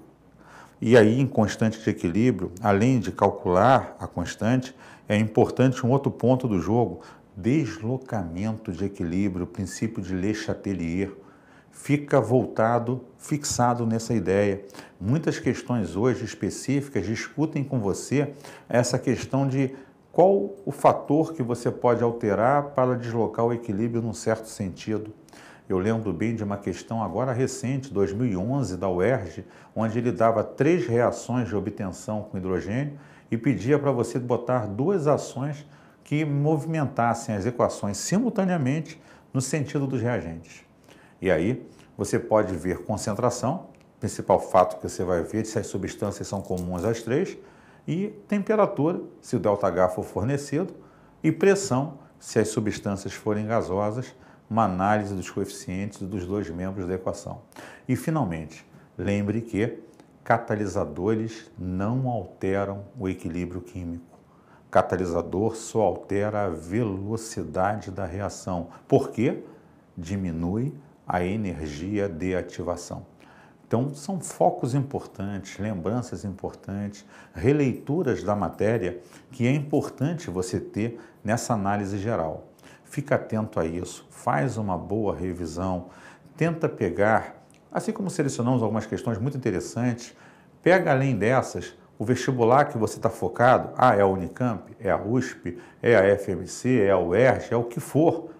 E aí, em constante de equilíbrio, além de calcular a constante, é importante um outro ponto do jogo, deslocamento de equilíbrio, o princípio de Le Chatelier. Fica fixado nessa ideia. Muitas questões hoje específicas discutem com você essa questão de qual o fator que você pode alterar para deslocar o equilíbrio num certo sentido. Eu lembro bem de uma questão agora recente, 2011, da UERJ, onde ele dava 3 reações de obtenção com hidrogênio e pedia para você botar 2 ações que movimentassem as equações simultaneamente no sentido dos reagentes. E aí você pode ver concentração, principal fato que você vai ver se as substâncias são comuns às 3, e temperatura, se o ΔH for fornecido, e pressão, se as substâncias forem gasosas, uma análise dos coeficientes dos 2 membros da equação. E, finalmente, lembre que catalisadores não alteram o equilíbrio químico. Catalisador só altera a velocidade da reação, porque diminui a energia de ativação. Então, são focos importantes, lembranças importantes, releituras da matéria que é importante você ter nessa análise geral. Fica atento a isso, faz uma boa revisão, tenta pegar, assim como selecionamos algumas questões muito interessantes, pega além dessas o vestibular que você está focado, é a Unicamp, é a USP, é a FMC, é a UERJ, é o que for.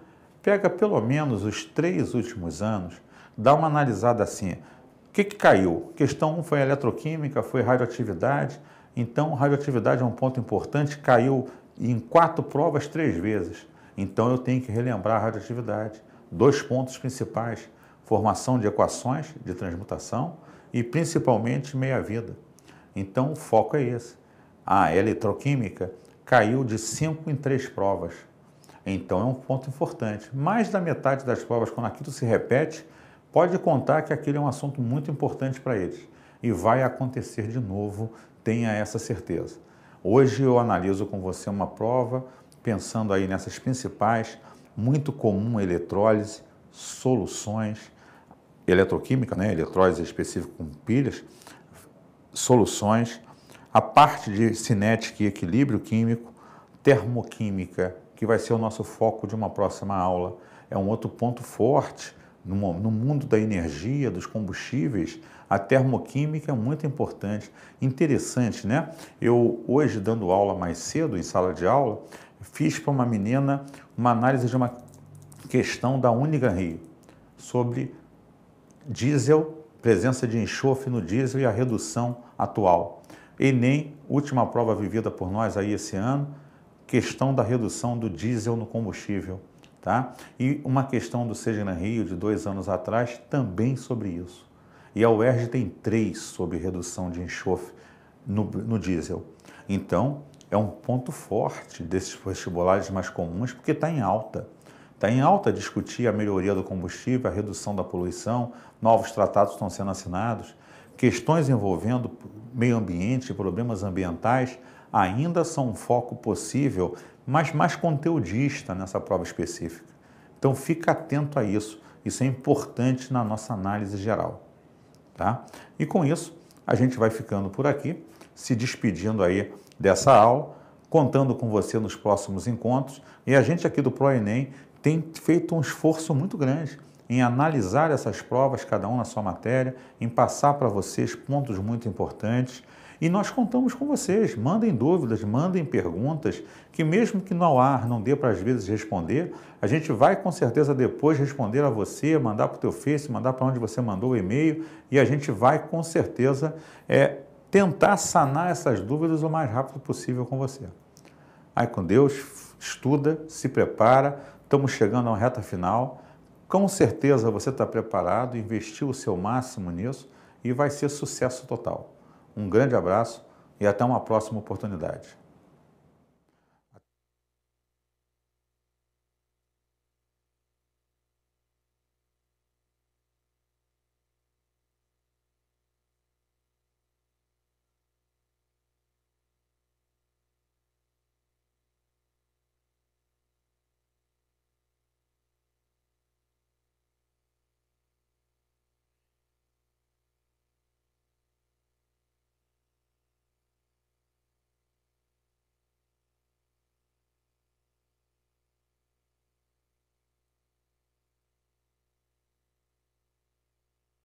Pega pelo menos os 3 últimos anos, dá uma analisada assim. O que caiu? Questão 1 foi eletroquímica, foi radioatividade. Então, radioatividade é um ponto importante, caiu em 4 provas 3 vezes. Então, eu tenho que relembrar a radioatividade. 2 pontos principais, formação de equações de transmutação e, principalmente, meia-vida. Então, o foco é esse. A eletroquímica caiu de 5 em 3 provas. Então, é um ponto importante. Mais da metade das provas, quando aquilo se repete, pode contar que aquele é um assunto muito importante para eles. E vai acontecer de novo, tenha essa certeza. Hoje eu analiso com você uma prova, pensando aí nessas principais, muito comum eletrólise, soluções, eletroquímica, né? Eletrólise específica com pilhas, soluções, a parte de cinética e equilíbrio químico, termoquímica, que vai ser o nosso foco de uma próxima aula. É um outro ponto forte. No mundo da energia, dos combustíveis, a termoquímica é muito importante. Interessante, né? Eu, hoje, dando aula mais cedo, em sala de aula, fiz para uma menina uma análise de uma questão da Uniganrio sobre diesel, presença de enxofre no diesel e a redução atual. Enem, última prova vivida por nós aí esse ano, questão da redução do diesel no combustível. Tá? E uma questão do Seja na Rio, de 2 anos atrás, também sobre isso. e a UERJ tem 3 sobre redução de enxofre no diesel. Então, é um ponto forte desses vestibulares mais comuns, porque está em alta. Está em alta discutir a melhoria do combustível, a redução da poluição, novos tratados estão sendo assinados, questões envolvendo meio ambiente, problemas ambientais, ainda são um foco possível, mas mais conteudista nessa prova específica. Então, fica atento a isso. Isso é importante na nossa análise geral. Tá? E com isso, a gente vai ficando por aqui, se despedindo aí dessa aula, contando com você nos próximos encontros. E a gente aqui do ProEnem tem feito um esforço muito grande em analisar essas provas, cada um na sua matéria, em passar para vocês pontos muito importantes. E nós contamos com vocês, mandem dúvidas, mandem perguntas, que mesmo que no ar não dê para às vezes responder, a gente vai com certeza depois responder a você, mandar para o teu Face, mandar para onde você mandou o e-mail, e a gente vai com certeza tentar sanar essas dúvidas o mais rápido possível com você. Aí com Deus, estuda, se prepara, estamos chegando a uma reta final, com certeza você está preparado, investiu o seu máximo nisso e vai ser sucesso total. Um grande abraço e até uma próxima oportunidade.